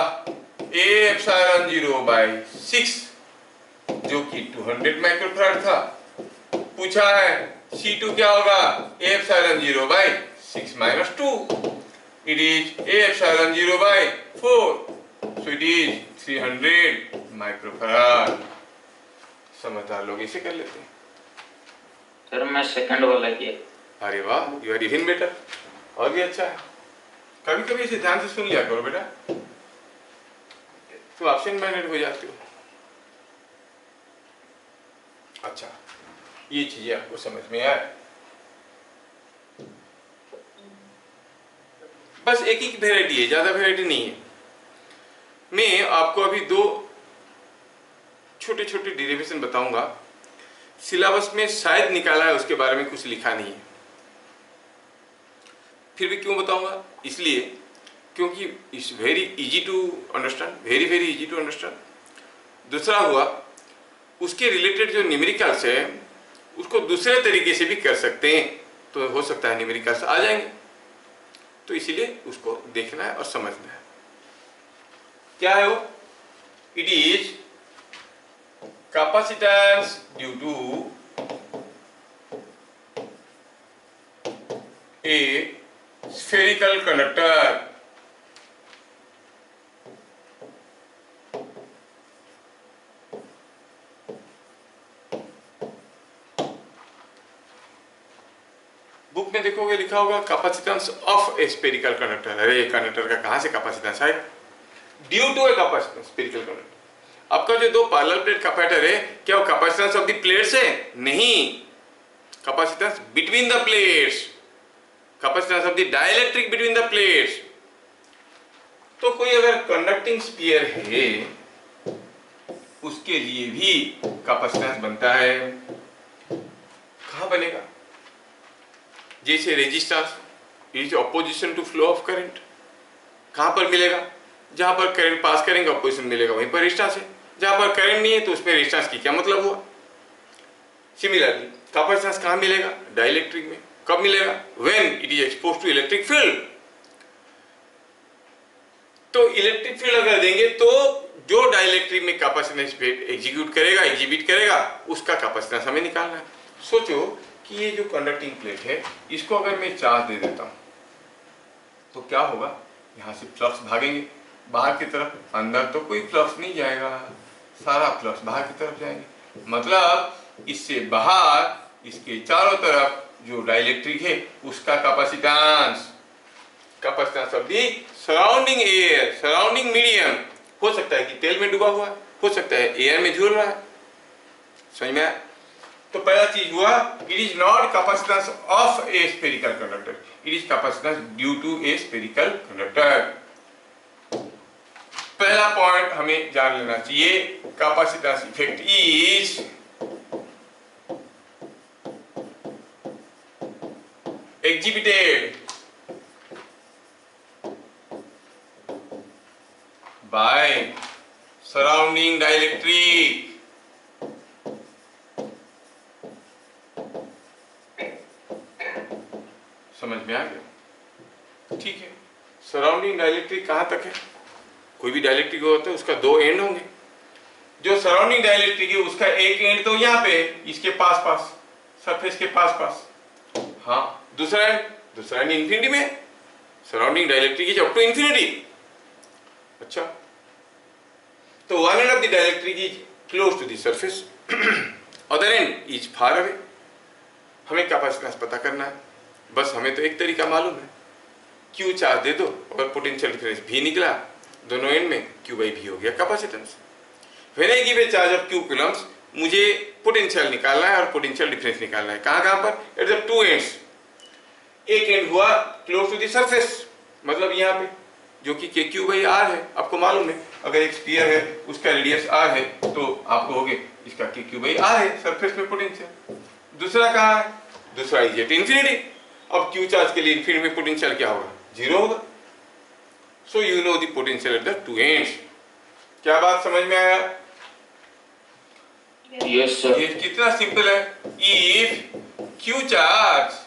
A एप्सिलॉन 0 बाय 6 जो कि 200 माइक्रोफैराड था। पूछा है C2 क्या होगा, A epsilon 0 by 6 minus 2 it is A epsilon 0 by 4 so it is 300 microfarad. समझदार लोग इसे कर लेते हैं। सर मैं सेकंड वाला किया। अरे वाह, यू आर इवन बेटर, और भी अच्छा है। कभी कभी इसे ध्यान से सुन लिया करो बेटा, तो एब्सेंट माइंडेड हो जाते हो। अच्छा, ये चीजें आपको समझ में आए। बस एक ही वेराइटी है, ज्यादा वेराइटी नहीं है। मैं आपको अभी दो छोटे छोटे डेरिवेशन बताऊंगा। सिलेबस में शायद निकाला है, उसके बारे में कुछ लिखा नहीं है। फिर भी क्यों बताऊंगा, इसलिए क्योंकि it's very easy to understand, very very easy to understand. दूसरा हुआ, उसके रिलेटेड जो न्यूमेरिकल्स है उसको दूसरे तरीके से भी कर सकते हैं, तो हो सकता है न्यूमेरिकल्स आ जाएंगे। तो इसीलिए उसको देखना है और समझना है। क्या है वो, it is capacitance due to a spherical conductor book में देखोगे लिखा होगा capacitance of a spherical conductor. अरे कंडक्टर का कहां से कैपेसिटेंस है, due to a capacitance spherical conductor. आपका जो दो पैरेलल प्लेट कैपेसिटर है, क्या वो कैपेसिटेंस ऑफ द प्लेट्स है? नहीं, capacitance between the plates, capacitance of the dielectric between the plates. तो कोई अगर कंडक्टिंग स्फीयर है उसके लिए भी कैपेसिटेंस बनता है। कहां बनेगा, जैसे resistance is opposition to flow of current, कहां पर मिलेगा, जहां पर करंट पास करेंगे ऑपोजिशन मिलेगा, वहीं पर रेजिस्टेंस है। जहां पर करंट नहीं है तो उसमें रेजिस्टेंस की क्या मतलब हुआ। सिमिलरली कैपेसिटेंस कहां मिलेगा, डाइइलेक्ट्रिक में। कब मिलेगा, when it is expose to electric field. तो इलेक्ट्रिक फील्ड अगर देंगे तो जो डाइइलेक्ट्रिक में कैपेसिटेंस एग्जीक्यूट करेगा, एग्जिबिट करेगा, उसका कैपेसिटेंस हमें निकालना है। सोचो कि ये जो कंडक्टिंग प्लेट है, इसको अगर मैं चार्ज दे देता हूं तो क्या होगा, यहां से फ्लक्स भागेंगे बाहर की तरफ, अंदर तो कोई फ्लक्स नहीं जाएगा, सारा फ्लक्स बाहर की तरफ जाएंगे। मतलब इससे बाहर इसके चारों तरफ जो डाइइलेक्ट्रिक है उसका capacitance, capacitance of the surrounding air, surrounding medium, हो सकता है कि तेल में डूबा हुआ है, हो सकता है एयर में झूल रहा है। समझ में आया? तो पहला चीज हुआ, it is not capacitance of a spherical conductor, it is capacitance due to a spherical conductor. पहला पॉइंट हमें जान लेना चाहिए, capacitance effect is exhibited by surrounding dielectric समझ में आ गया? ठीक है, सराउंडिंग डाइलेक्ट्रिक कहां तक है? कोई भी डाइलेक्ट्रिक होता है उसका दो एंड होंगे। जो सराउंडिंग डाइलेक्ट्रिक है उसका एक एंड तो यहाँ पे इसके पास पास, सरफेस के पास पास, हाँ, दूसरा एंड इंफिनिटी में। Surrounding dielectric is up to infinity. अच्छा, तो one end of the dielectric is close to the surface, other end is far away. हमें कैपेसिटेंस पता करना है, बस हमें तो एक तरीका मालूम है, क्यू चार्ज दे दो और पोटेंशियल डिफरेंस भी निकला, दोनों एंड में क्यू बाई भी हो गया capacitance. When I give a charge of Q Coulomb's, मुझे पोटेंशियल निकालना है और पोटेंशियल डिफरेंस निकालना है। कहां कहां पर? At the two ends. एक एंड हुआ क्लोज टू द सरफेस, मतलब यहाँ पे, जो कि के क्यू बाई आर है। आपको मालूम है अगर एक स्फीयर है उसका रेडियस आर है तो आपको हो गए इसका के क्यू बाई आर है सरफेस में पोटेंशियल। दूसरा कहाँ है? दूसरा इज एट इंफिनिटी। अब क्यू चार्ज के लिए इंफिनिटी में पोटेंशियल क्या होगा? जीरो होगा। So you know the potential at the two ends. क्या बात समझ में आया? Yes sir. ये कितना सिंपल है। If Q charge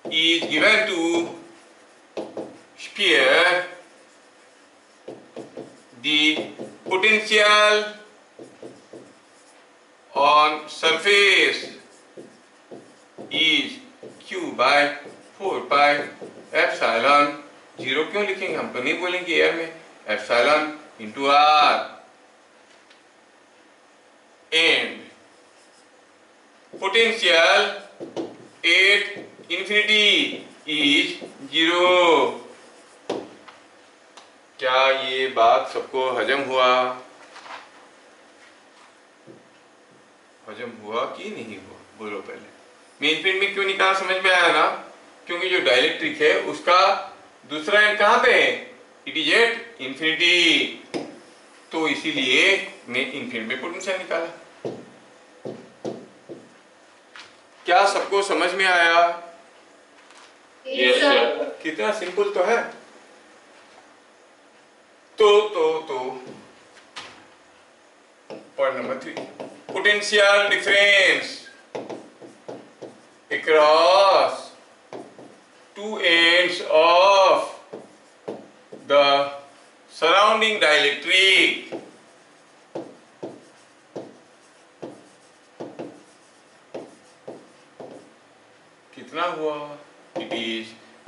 is given to sphere, the potential on surface is q by 4 pi epsilon 0। क्यों लिखेंगे? हम तो नहीं बोलेंगे एयर में, epsilon into R, and potential at infinity is 0। क्या ये बात सबको हजम हुआ? हजम हुआ कि नहीं हुआ? बोलो पहले। मेन फील्ड में क्यों निकाला, समझ में आया ना? क्योंकि जो डाइलेक्ट्रिक है उसका दूसरा एंड कहां पे है? इट इज एट इंफिनिटी, तो इसीलिए मैं इंफिनिटी में पोटेंशियल निकाला। क्या सबको समझ में आया? Yes sir. कितना सिंपल तो है। तो point number 3, potential difference across two ends of the surrounding dielectric कितना हुआ? It is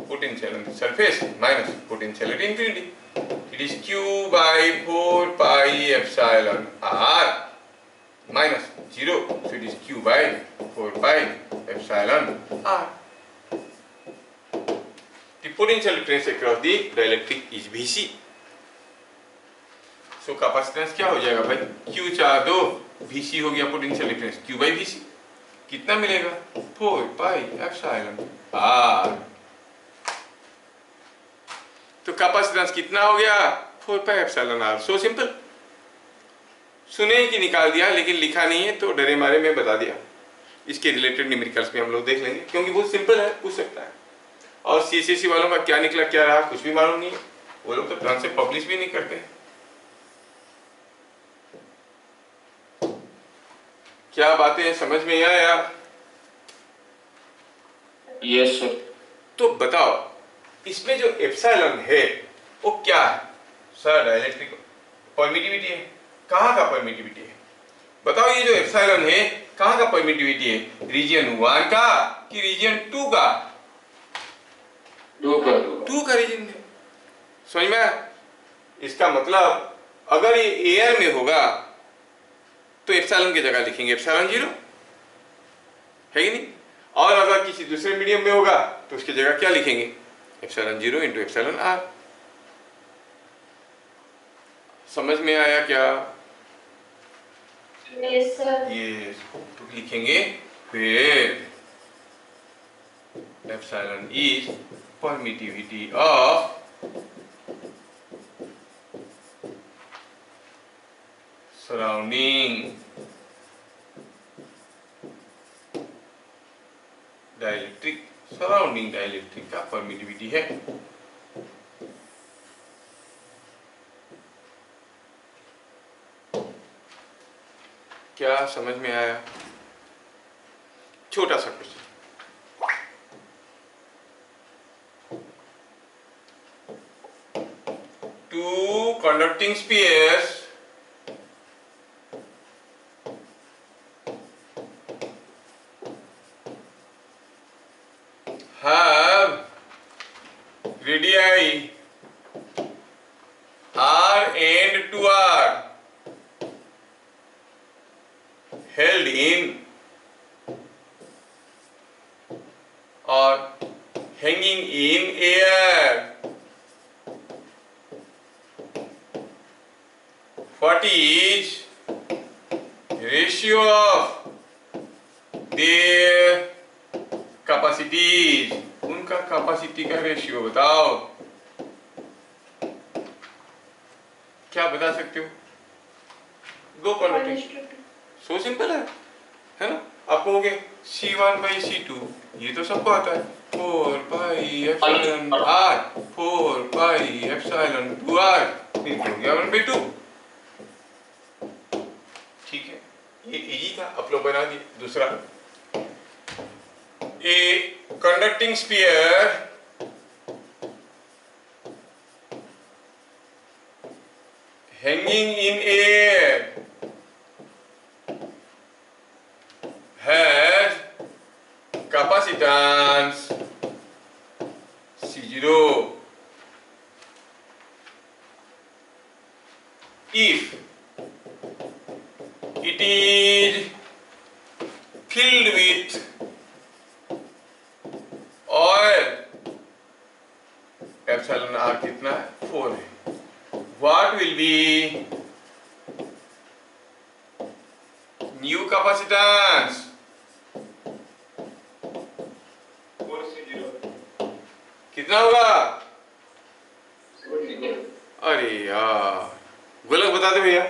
potential on the surface minus potential at infinity. It is q by 4 pi epsilon r minus 0. So it is q by 4 pi epsilon r. The potential difference across the dielectric is Vc. So capacitance क्या हो जाएगा भाई? q चार दो, Vc हो गया potential difference q by Vc। कितना मिलेगा? 4 pi epsilon r। तो कैपेसिटेंस कितना हो गया? 4 pi epsilon r। So simple. सुने कि निकाल दिया, लेकिन लिखा नहीं है तो डरे मारे मैं बता दिया। इसके रिलेटेड न्यूमेरिकल्स में हम लोग देख लेंगे, क्योंकि बहुत सिंपल है, पूछ सकता है। और सीसीसी वालों का क्या निकला क्या रहा कुछ भी मालूम नहीं है, वो लोग तो ढंग से पब्लिश भी नहीं करते। क्या बातें समझ में आया? Yes sir. तो बताओ इसमें जो एप्सिलॉन है वो क्या है? सर डाइलेक्ट्रिक परमिटिविटी है। कहाँ का परमिटिविटी है? बताओ ये जो एप्सिलॉन है कहाँ का परमिटिविटी है? रीजन 1 का कि रीजन 2 का? 2 का रीजन है। समझ में? इसका मतलब अगर ये एयर में होगा तो एप्सिलॉन की जगह लिखेंगे एप्सिलॉन 0, है कि नहीं? और अगर किसी दूसरे मीडियम में होगा तो उसकी जगह क्या लिखेंगे? Epsilon 0 into epsilon r। समझ में आया क्या? Yes sir. ये तो लिखेंगे फिर epsilon is permittivity of surrounding dielectric का परमिटिविटी है। क्या समझ में आया? छोटा सा question. Two conducting spheres have radii r and 2r held in or hanging in air. What is ratio of their capacities? उनका कैपेसिटी का रेशियो बताओ। क्या बता सकते हो? दो कंडक्टिंग, सो सिंपल है ना? आप कहोगे C1/C2, ये तो सबको आता है, 4πε r 4πε2r, हो गया 1/2। ठीक है, ये इजी था, आप लोग बना दिए। दूसरा, a conducting sphere hanging in air has capacitance C0 if it is filled with oil। Epsilon R कितना है? 4 है। What will be new capacitance? 4C0 कितना होगा? अरे यार गलत बता दे भैया,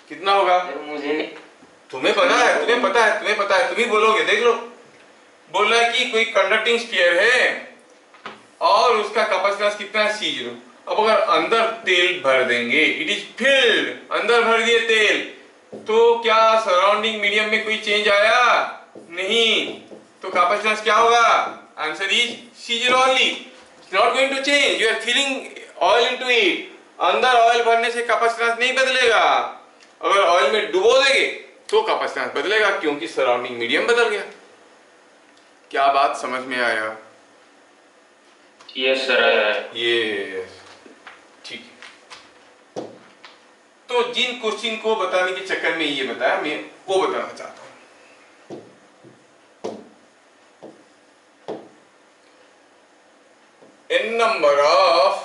कितना होगा? मुझे तुम्हें पता है, तुम ही बोलोगे, देख लो। बोल रहा है कि कोई कंडक्टिंग स्फीयर है और उसका कैपेसिटेंस कितना है? C0। अब अगर अंदर तेल भर देंगे, इट इज फिल्ड, अंदर भर दिए तेल, तो क्या सराउंडिंग मीडियम में कोई चेंज आया? नहीं, तो कैपेसिटेंस क्या होगा? Answer is C0 only, it's not going to change. You are filling oil into it, अंदर ऑयल भरने से कैपेसिटेंस नहीं बदलेगा। अगर ऑयल में डुबो देंगे तो कैपेसिटेंस बदलेगा, क्योंकि सराउंडिंग मीडियम बदल गया। क्या बात समझ में आया? यस सर, यस, ठीक है। तो जिन क्वेश्चन को बताने के चक्कर में ये बताया, मैं वो बताना चाहता हूं। n number of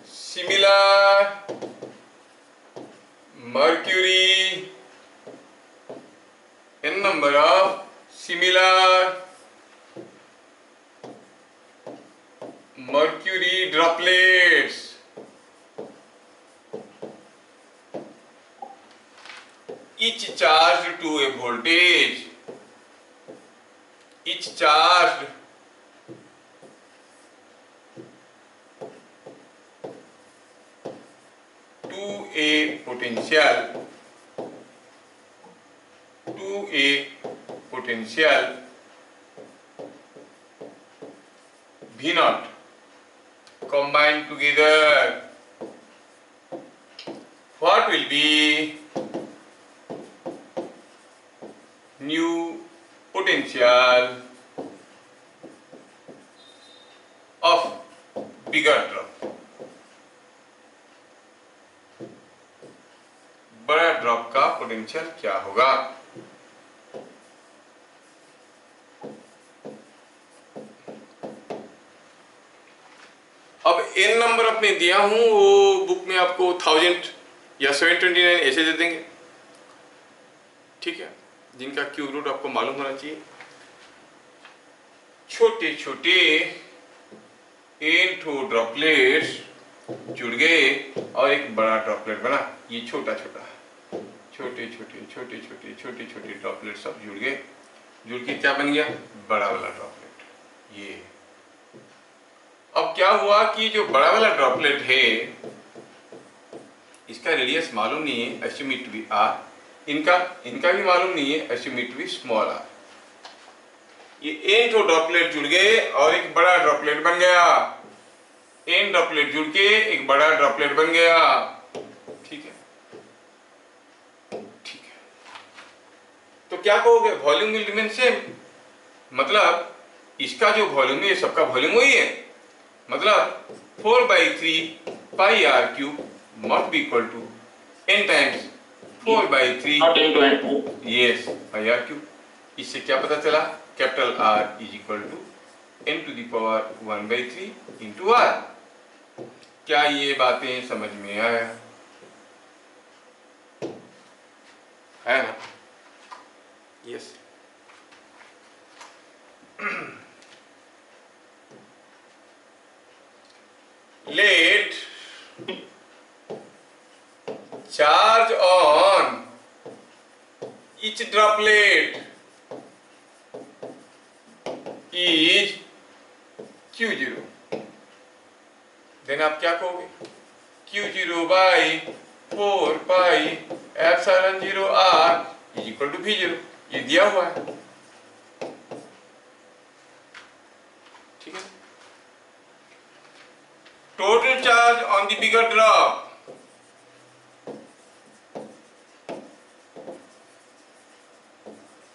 similar mercury, n number of similar mercury droplets each charged to a voltage, each charged to a potential, V naught combined together, what will be new potential of bigger drop? बड़ा drop का potential क्या होगा? अब n number अपने दिया हूं, वो book में आपको 1000 या 729 ऐसे दे देंगे। ठीक है, जिनका क्यूब रूट आपको मालूम होना चाहिए। छोटे छोटे n2 ड्रॉपलेट्स जुड़ गए और एक बड़ा ड्रॉपलेट बना। ये छोटा छोटा छोटे छोटे छोटे छोटे छोटे छोटे ड्रॉपलेट सब जुड़ गए, जुड़ के क्या बन गया? बड़ा वाला ड्रॉपलेट। ये अब क्या हुआ कि जो बड़ा वाला ड्रॉपलेट है इसका रेडियस मालूम नहीं है, assume it to be R. इनका भी मालूम नहीं है, assume it to be small R. ये n तो ड्रॉपलेट जुड़ गए और एक बड़ा ड्रॉपलेट बन गया। n ड्रॉपलेट जुड़ के एक बड़ा ड्रॉपलेट बन गया। ठीक है, ठीक है। तो क्या कहोगे? Volume will remain same. मतलब इसका जो वॉल्यूम है सबका वॉल्यूम वही है। मतलब 4/3 pi are cube must be equal to n times 4/3 not into n. yes pi are cube. इससे क्या पता चला? Capital R is equal to n to the power 1/3 into R. क्या ये बातें समझ में आया? है ना? Yes. Let charge on each droplet is Q0। देन आप क्या कहोगे? Q0 by 4 pi epsilon 0 R is equal to V0। ये दिया हुआ है, ठीक है। Total charge on the bigger drop,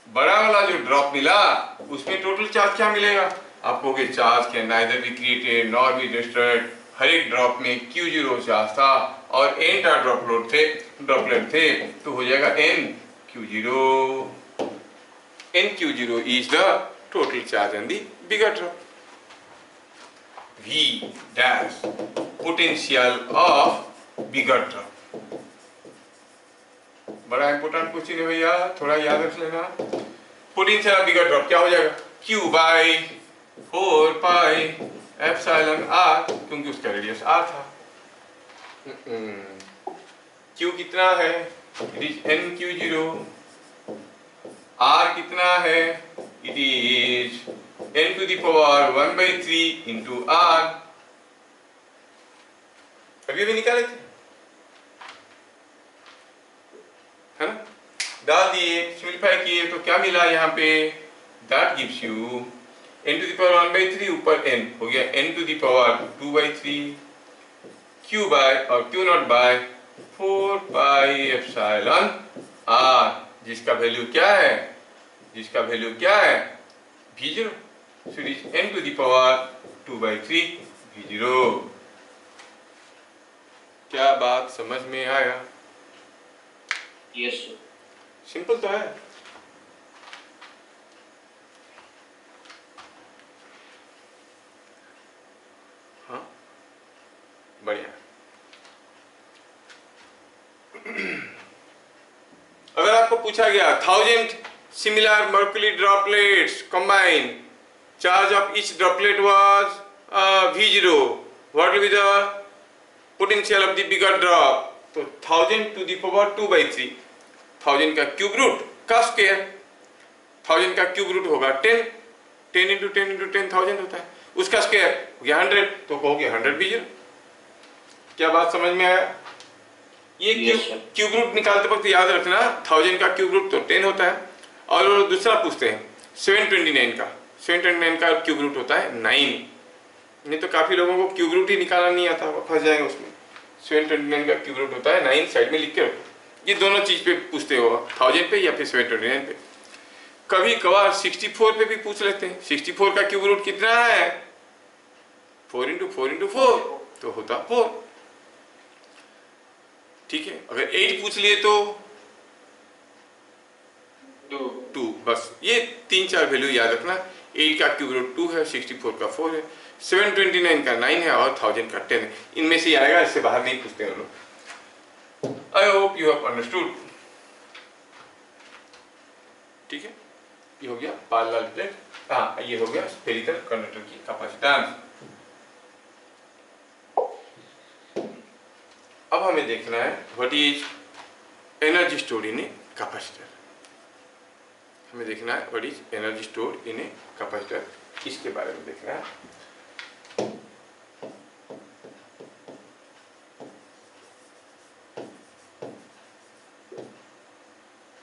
बड़ा वाला जो ड्रॉप मिला उसमें टोटल चार्ज क्या मिलेगा? आप कहोगे charge can neither be created nor be destroyed. हर एक ड्रॉप में Q0 चार्ज था और n टा ड्रॉपलेट थे, तो हो जाएगा nQ0। nQ0 is the total charge on the bigger drop. V dash potential of bigger drop. बड़ा इंपॉर्टेंट क्वेश्चन है भैया, थोड़ा याद रख लेना। पोटेंशियल ऑफ बिगर ड्रॉप क्या हो जाएगा? Q by 4 pi epsilon R, क्योंकि उसका रेडियस R था। Q कितना है? It is nQ0। R कितना है? It is n to the power 1/3 into R। अभी भी निकाले थे, है ना? डाल दिए, सिंप्लीफाई किए तो क्या मिला यहाँ पे? That gives you n to the power 1/3 ऊपर n हो गया n to the power 2/3 q by और q naught by 4 pi epsilon r, जिसका वैल्यू क्या है? जिसका वैल्यू क्या है? v0। So it is n to the power 2/3 v0। क्या बात समझ में आया? Yes sir. सिंपल तो है। हाँ, बढ़िया। अगर आपको पूछा गया 1000 similar mercury droplets combine, charge of each droplet was V0, what will be the potential of the bigger drop? तो 1000 टू द पावर 2/3, 1000 का क्यूब रूट का स्क्वायर, 1000 का क्यूब रूट होगा 10, 10 इंटू 10 इंटू 10,000 होता है, उसका स्क्वायर हो गया 100, तो कहोगे 100 V0। क्या बात समझ में आया? ये क्यूब रूट निकालते वक्त याद रखना 1000 का क्यूब रूट तो 10 होता है। और दूसरा पूछते हैं 729 का, 729 का क्यूब रूट होता है 9। नहीं तो काफी लोगों को क्यूब रूट ही निकालना नहीं आता, फंस जाएंगे उसमें। 729 का क्यूब रूट होता है 9, साइड में लिख के रखो। ये दोनों चीज पे पूछते हो, 1000 पे या फिर 729 पे। कभी कभार 64 पे भी पूछ लेते हैं, 64 का क्यूब रूट कितना है? 4 इंटू 4 इंटू 4 तो होता 4। ठीक है, अगर 8 पूछ लिए तो 2। बस ये 3-4 वैल्यू याद रखना। 8 का क्यूब रूट 2 है, 64 का 4 है, 729 का 9 है और 1000 का 10 है। इनमें से आएगा, इससे बाहर नहीं पूछते हैं लोग। I hope you have understood. ठीक है, ये हो गया पैरेलल प्लेट। हाँ, ये हो गया स्फेरिकल कंडक्टर की कैपेसिटेंस। अब हमें देखना है what is energy store in a capacitor. हमें देखना है what is energy store in a capacitor, इसके बारे में देखना है।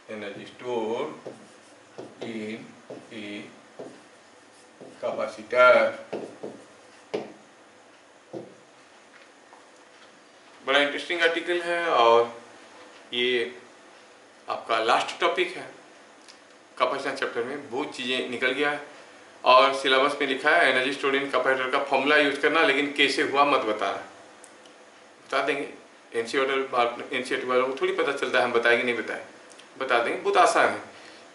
Energy store in a capacitor, बड़ा इंटरेस्टिंग आर्टिकल है और ये आपका लास्ट टॉपिक है कैपेसिटेंस चैप्टर में। बहुत चीज़ें निकल गया है और सिलेबस में लिखा है एनर्जी स्टोर इन कैपेसिटर का फॉर्मूला यूज करना, लेकिन कैसे हुआ मत बताना, बता देंगे। एनसीईआरटी वालों को थोड़ी पता चलता है हम बताएंगे नहीं बता देंगे। बहुत आसान है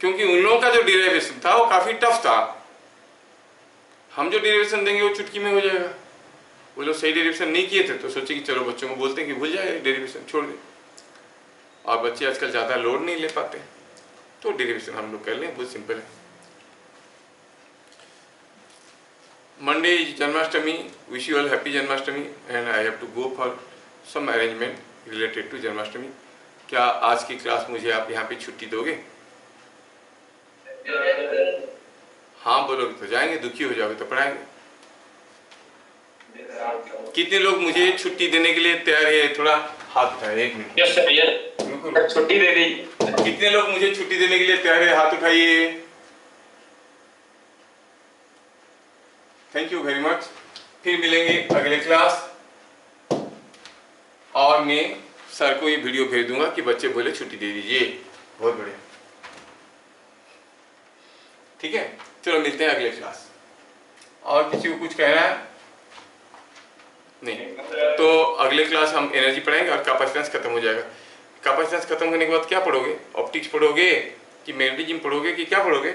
क्योंकि उन लोगों का जो डिराइवेशन था वो काफ़ी टफ था। हम जो डेरिवेशन देंगे वो चुटकी में हो जाएगा। वो लोग सही डेरिवेशन नहीं किए थे तो सोचे कि चलो बच्चों को बोलते हैं कि भूल जाए डेरिवेशन, छोड़ दे। और बच्चे आजकल ज़्यादा लोड नहीं ले पाते तो डेरिवेशन हम लोग कर लें, बहुत सिंपल है। Monday is Janmashtami, wish you all happy Janmashtami and I have to go for some arrangement related to Janmashtami. क्या आज की क्लास मुझे आप यहाँ पे छुट्टी दोगे? हाँ बोलोगे तो जाएंगे, दुखी हो जाओगे तो पढ़ाएंगे। कितने लोग मुझे छुट्टी देने के लिए तैयार है? थोड़ा हाथ उठाइए, एक मिनट। यस सर, छुट्टी दे दी। कितने लोग मुझे छुट्टी देने के लिए तैयार है? हाथ उठाइए। Thank you very much. फिर मिलेंगे अगले क्लास और मैं सर को ये वीडियो भेज दूंगा कि बच्चे बोले छुट्टी दे दीजिए। बहुत बढ़िया, ठीक है। चलो मिलते हैं अगले क्लास। और किसी को कुछ कहना है? नहीं, तो अगले क्लास हम एनर्जी पढ़ाएंगे और कैपेसिटेंस खत्म हो जाएगा। कैपेसिटेंस खत्म होने के बाद क्या पढ़ोगे? ऑप्टिक्स पढ़ोगे कि मैग्नेटिज्म पढ़ोगे कि क्या पढ़ोगे?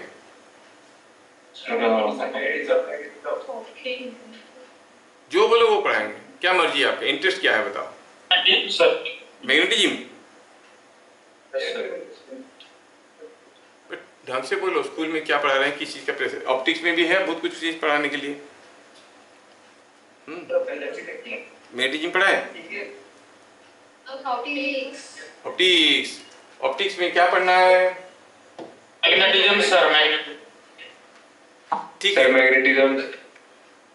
जो बोलो वो पढ़ाएंगे, क्या मर्जी है आपका, इंटरेस्ट क्या है बताओ? मैग्नेटिज्म ढंग से बोलो। स्कूल में क्या पढ़ा रहे हैं, किस चीज का प्रेशर? ऑप्टिक्स में भी है बहुत कुछ चीज पढ़ाने के लिए। मैग्नेटिज्म पढ़ाए? ऑप्टिक्स, ऑप्टिक्स में क्या पढ़ना है? मैग्नेटिज्म सर, ठीक है, मैग्नेटिज्म।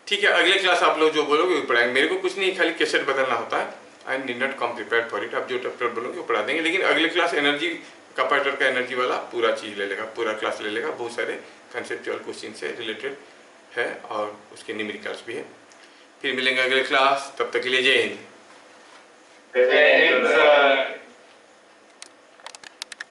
ठीक है। अगले क्लास आप लोग जो बोलोगे वो पढ़ाएंगे। मेरे को कुछ नहीं, खाली कैसेट बदलना होता है। I need not come prepared for it. आप जो चैप्टर बोलोगे वो पढ़ा देंगे, लेकिन अगले क्लास एनर्जी कैपेसिटर का एनर्जी वाला पूरा चीज़ ले लेगा, पूरा क्लास ले लेगा। बहुत सारे कंसेप्चुअल क्वेश्चन से रिलेटेड है और उसके न्यूमेरिकल्स भी है। फिर मिलेंगे अगले क्लास, तब तक के लिए जय हिंद।